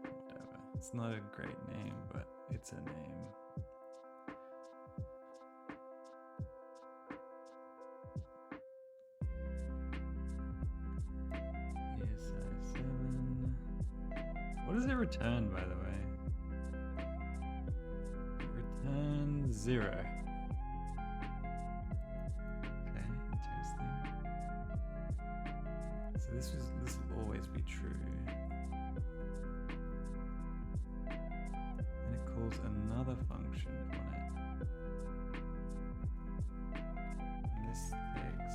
Whatever. It's not a great name, but it's a name. ESI7. What does it return, by the way? It returns 0. Okay, interesting. So this will always be true. And it calls another function on it. And this takes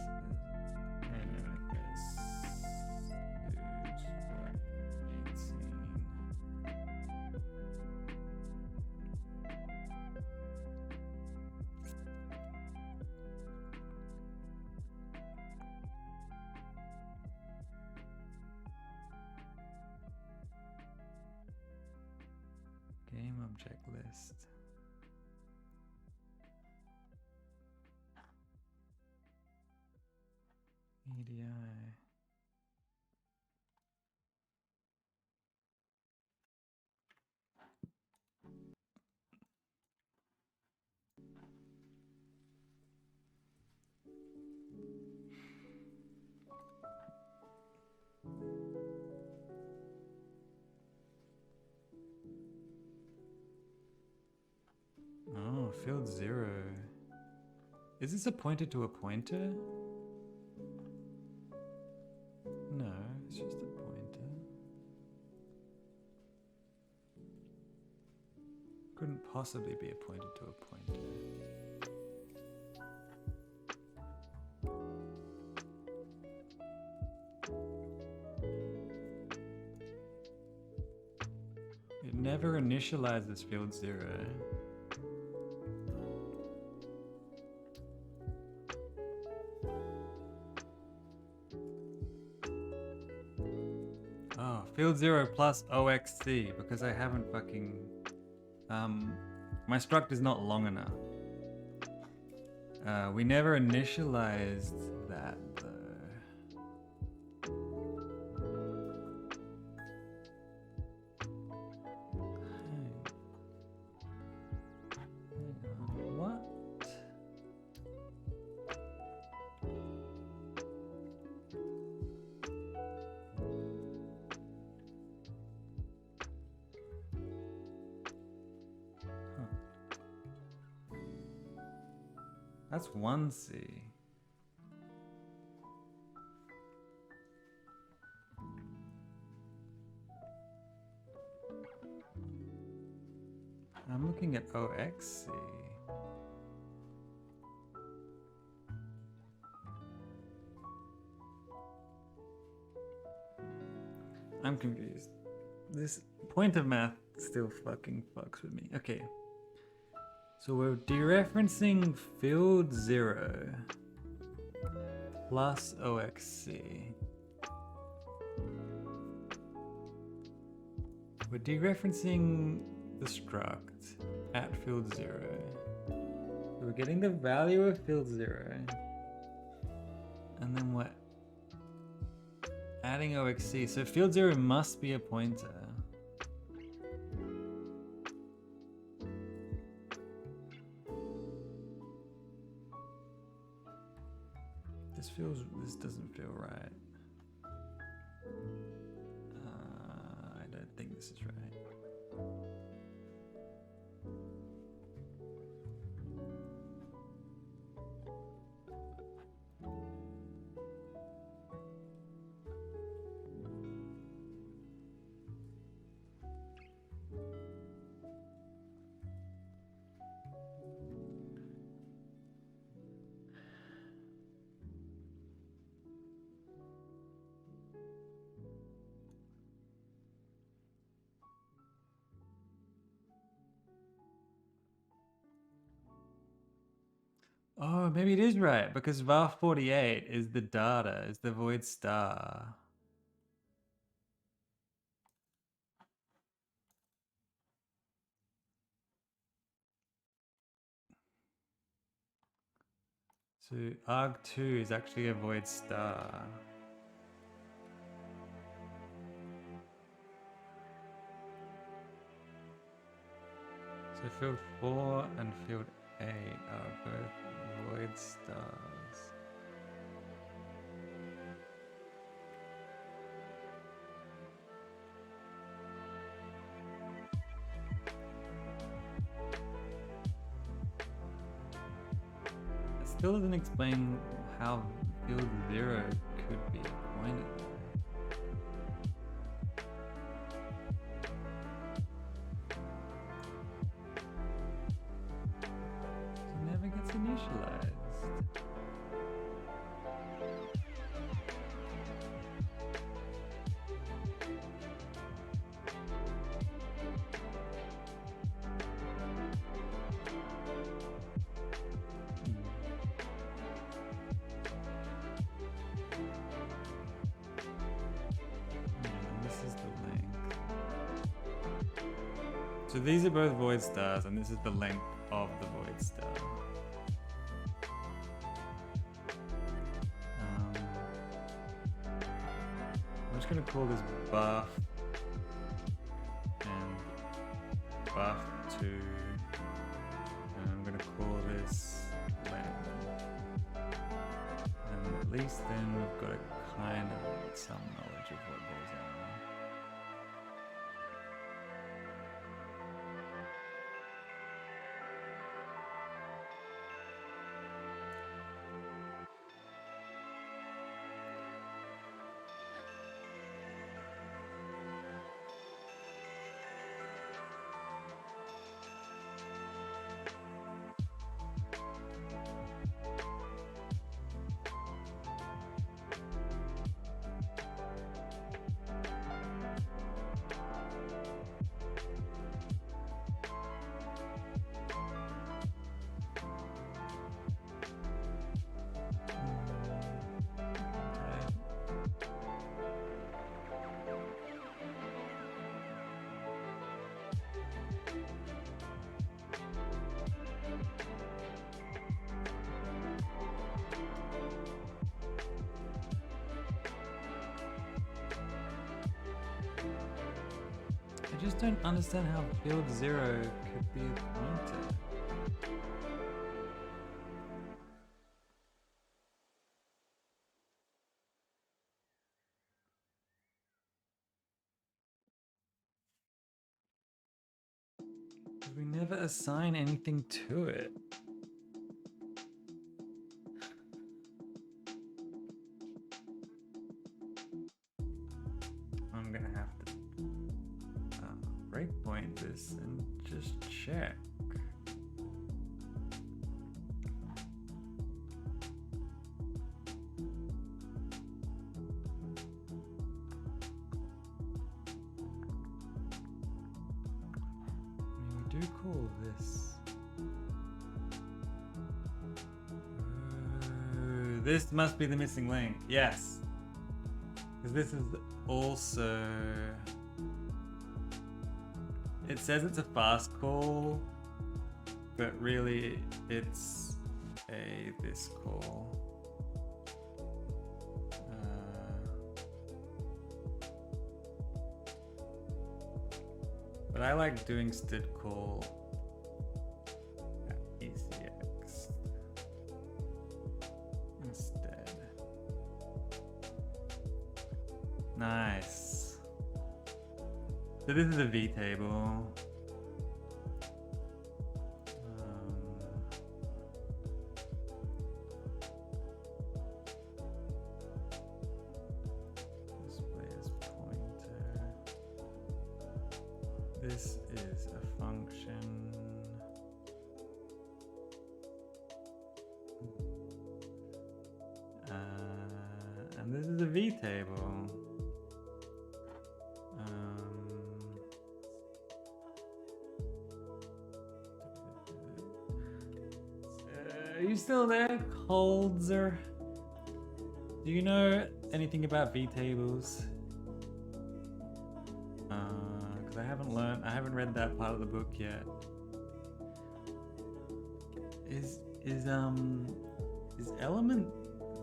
game object list. EDI. Oh, field 0. Is this a pointer to a pointer? No, it's just a pointer. Couldn't possibly be a pointer to a pointer. It never initializes field 0. Oh, field 0 plus OXC because I haven't fucking my struct is not long enough. We never initialized that though. Hang on, what? That's 1C. I'm looking at OXC. I'm confused. This point of math still fucking fucks with me. Okay. So we're dereferencing field 0 plus OXC. We're dereferencing the struct at field 0. So we're getting the value of field 0. And then we're adding OXC. So field 0 must be a pointer. This doesn't feel right. I don't think this is right. Oh, maybe it is right because var48 is the data, is the void star. So arg2 is actually a void star. So field 4 and field 8 are both void stars. It still doesn't explain how field 0 could be pointed. It never gets initialized. This is the length. So these are both void stars, and this is the length of the void star. I'm just going to call this buff and buff 2, and I'm going to call this length. And at least then we've got a kind of some knowledge of what goes on. I just don't understand how field 0 could be a pointer. We never assign anything to it. I'm gonna have to breakpoint this and just check. I mean, we do call this. This must be the missing link. Yes. Because this is also. It says it's a fast call, but really it's a this call. But I like doing std call at ECX instead. Nice. So this is a V table. Display as pointer. This is a function. And this is a V table. Are you still there, Coldzer? Do you know anything about V tables? Because I haven't read that part of the book yet. Is element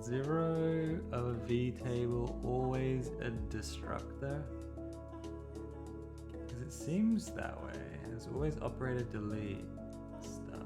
0 of a V table always a destructor? Because it seems that way. There's always operator delete stuff.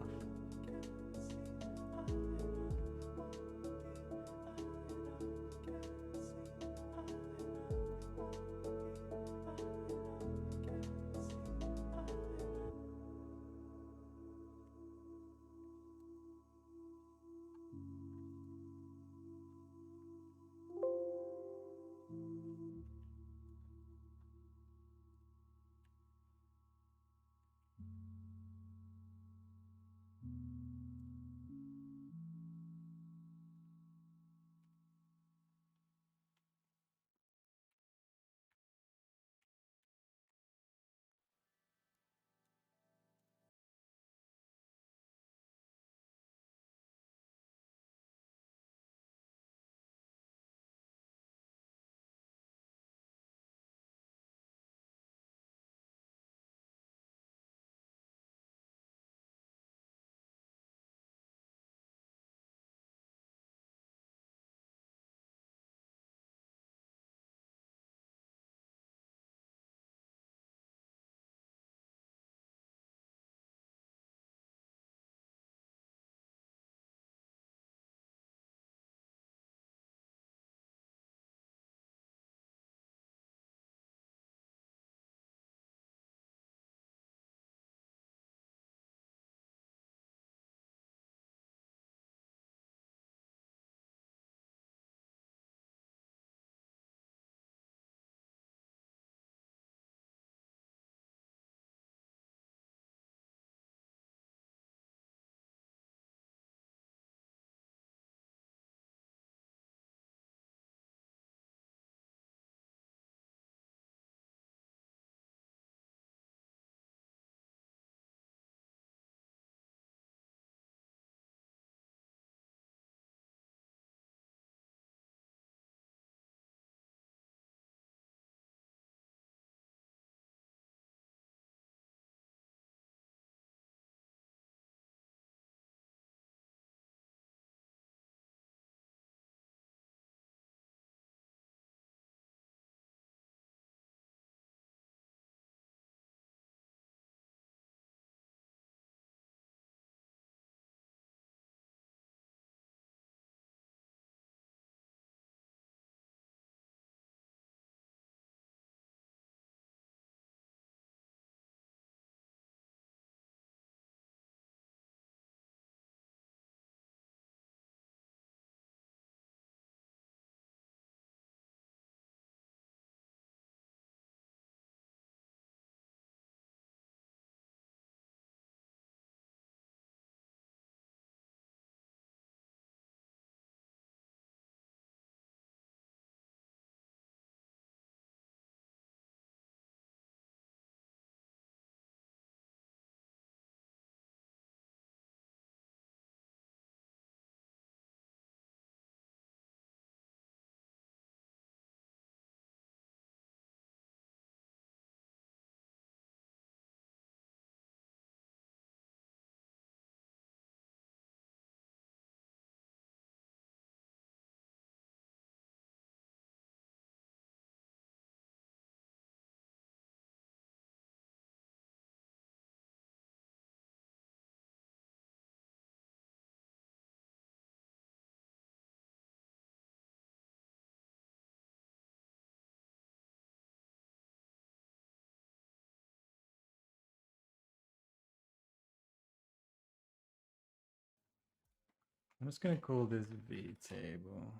I'm just gonna call this V table.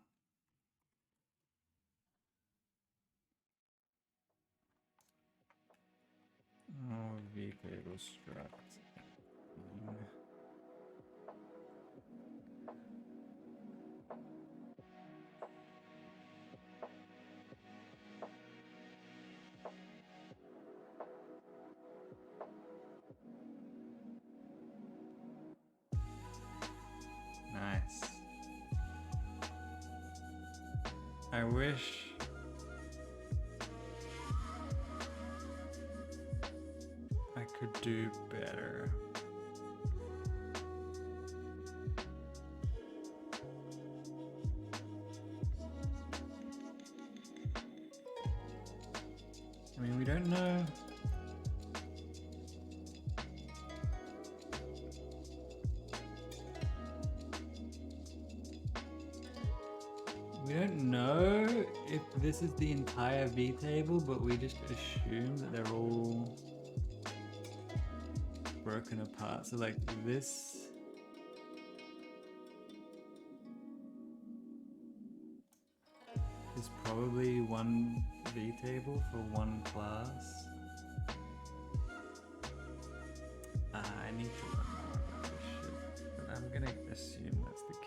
Oh, V table struct. Nice. I wish I could do better. I mean, we don't know. We don't know if this is the entire V table, but we just assume that they're all broken apart. So like this is probably one V table for one class. I need to learn more about this shit, but I'm gonna assume that's the case.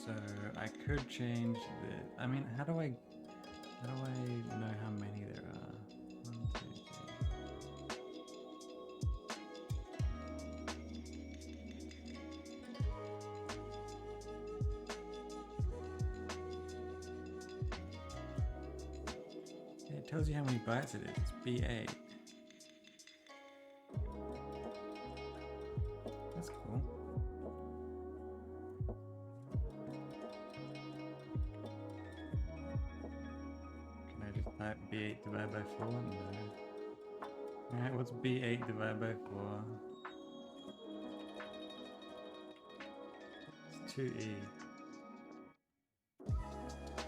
So I could change the. I mean, how do I know how many there are? 1, 2, 3. It tells you how many bytes it is. It's B8. That's cool. Can I just type B8 divided by 4? No. Alright, what's B8 divided by 4? It's 2E.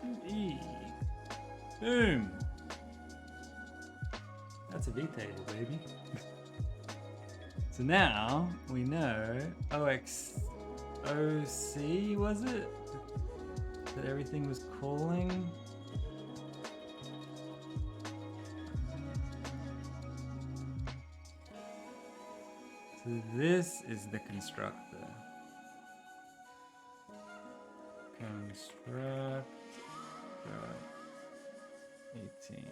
2E. Boom! That's a V table, baby. So now we know OC, was it? That everything was calling. So this is the constructor. Construct 18.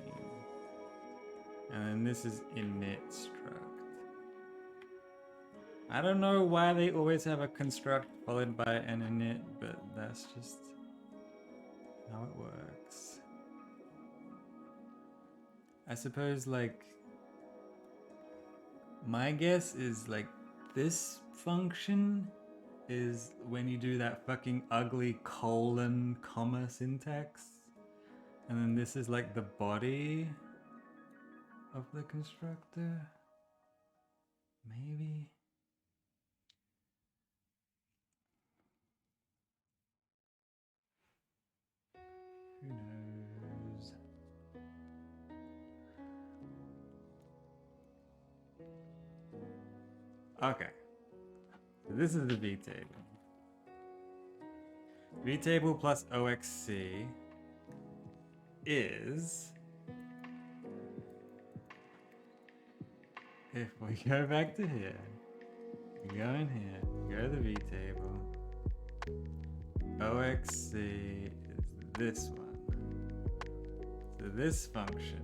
And then this is init struct. I don't know why they always have a construct followed by an init, but that's just how it works. I suppose, like, my guess is like this function is when you do that fucking ugly colon comma syntax, and then this is like the body of the constructor. Maybe. Who knows? Okay. So this is the V table. V table plus OXC is, if we go back to here, we go in here, we go to the V table, OXC is this one. So this function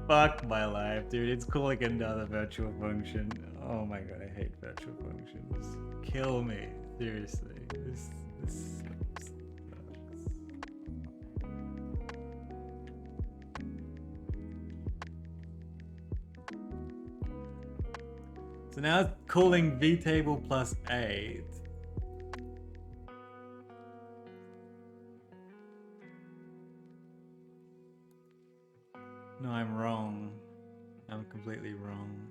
fuck my life, dude. It's calling another virtual function. Oh my god, I hate virtual functions. Kill me. Seriously. This sucks. So now it's calling vtable plus 8. No, I'm wrong. completely wrong.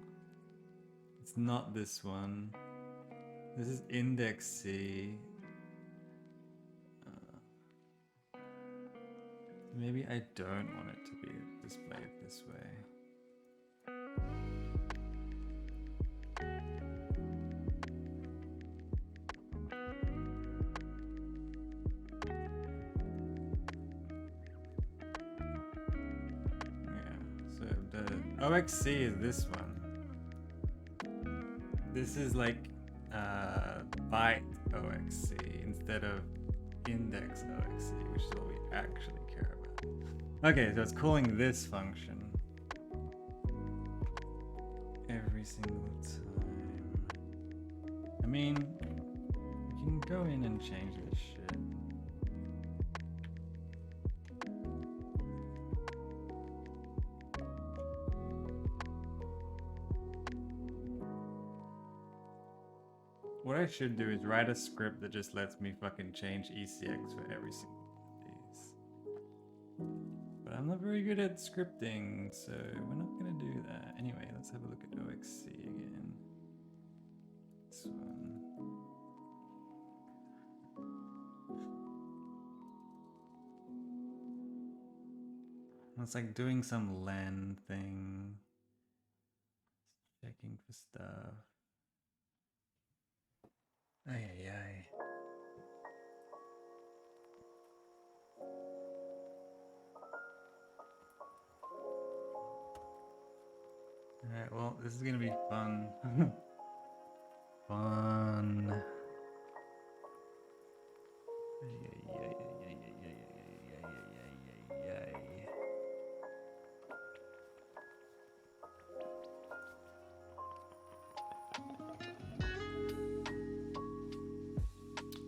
It's not this one. This is index C. Maybe I don't want it to be displayed this way. OXC is this one. This is like byte OXC instead of index OXC, which is what we actually care about. Okay, so it's calling this function every single time. I mean, you can go in and change this shit. What I should do is write a script that just lets me fucking change ECX for every single one of these. But I'm not very good at scripting, so we're not gonna do that. Anyway, let's have a look at OXC again. This one. It's like doing some LAN thing. Checking for stuff. Ay, ay, ay. Alright, well, this is gonna be fun. Fun. Ay, ay, ay, ay, ay, ay, ay, ay, ay, ay, ay, ay.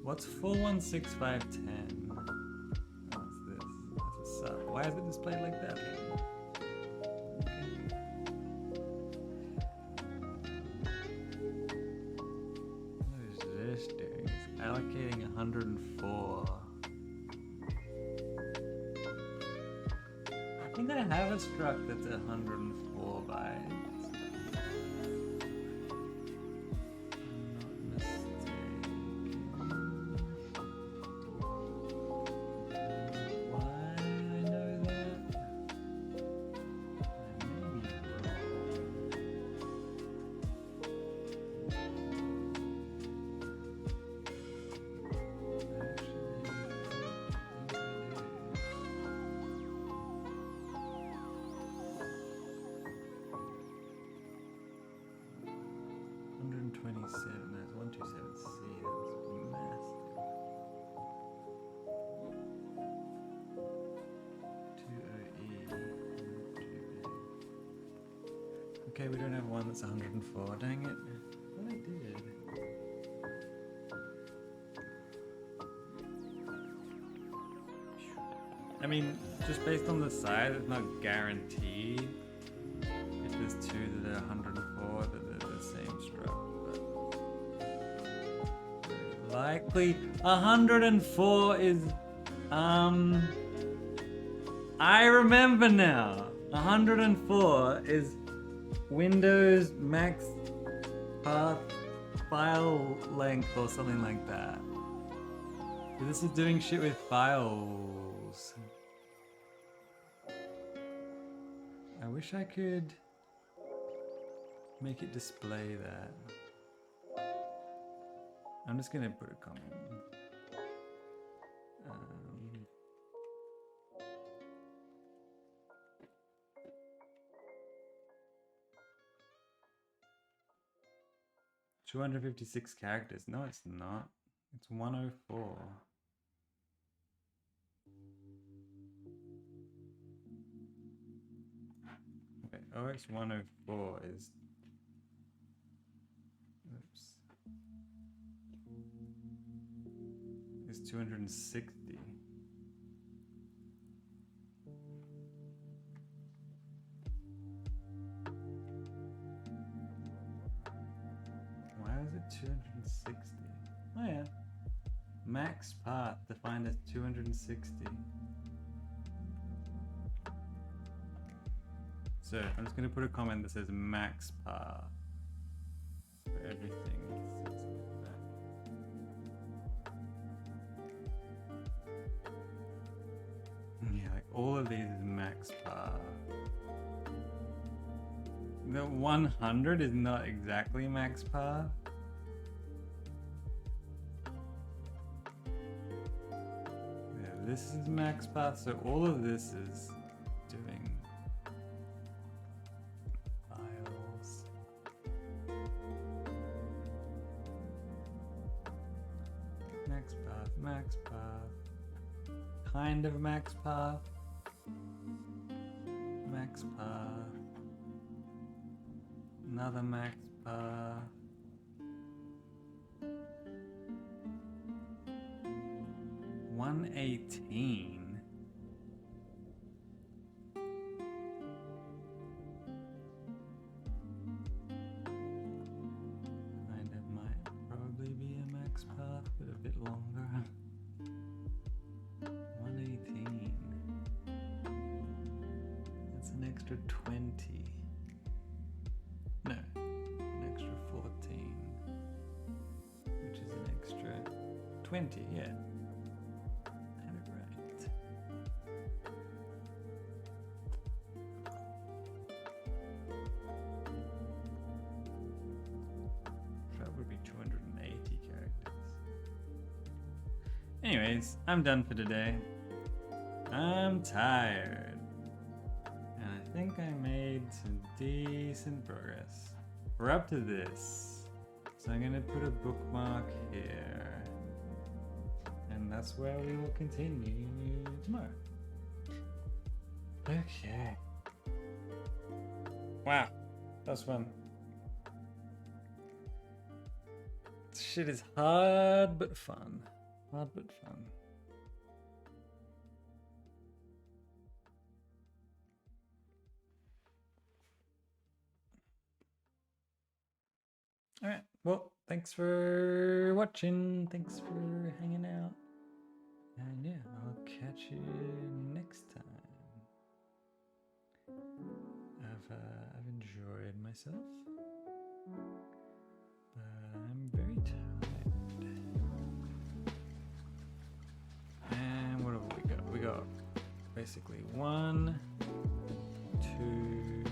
What's 416510? What's this? That's a sub. Why is it displayed like that? What is this doing? It's allocating 104. I think I have a struct that's 104 bytes. Okay, we don't have one that's 104. Dang it. Well, I did. I mean, just based on the size, it's not guaranteed. If there's two that are 104, that they're the same struct. But likely 104 is I remember now. 104 is Windows max path file length or something like that. So this is doing shit with files. I wish I could make it display that. I'm just gonna put a comment. 256 characters. No, it's not. It's 104. Okay, OX 104 is... Oops. Is 260. Why is it 260? Oh yeah. Max path defined as 260. So So I'm just gonna put a comment that says max par for everything. It says that. Yeah, like all of these is max par. The 100 is not exactly max par. Yeah, this is max par, so all of this is doing files. Max path, max path. Kind of max path. Max path. Another max path. $118. Kind of might probably be a max path, but a bit longer. 118. That's an extra 20. No, an extra 14. Which is an extra 20, yeah. Had it right. That would be 280 characters. Anyways, I'm done for today. I'm tired. And I think I made some decent progress. We're up to this. So I'm gonna put a bookmark here. And that's where we will continue tomorrow. Okay. Wow, that's fun. This shit is hard but fun. Hard but fun. Alright, well, thanks for watching. Thanks for hanging out. And yeah, I'll catch you next time. I've enjoyed myself. But I'm very tired. And what have we got? We got basically 1, 2.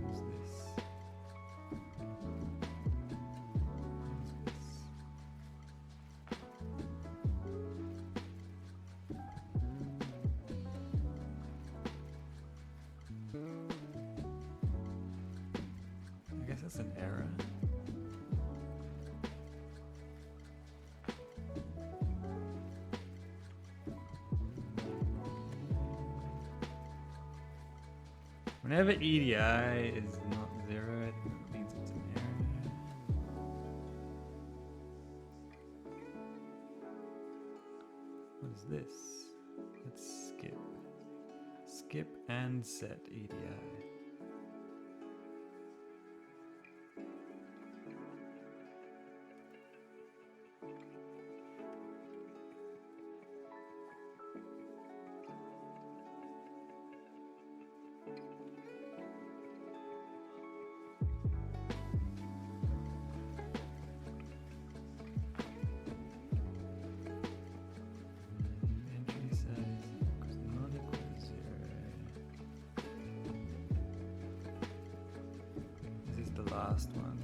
What's this? I guess that's an error. Whenever EDI is not 0, I think that means it's an error. What is this? Let's skip. Skip and set EDI. Entry size equals not equal to 0. This is the last one.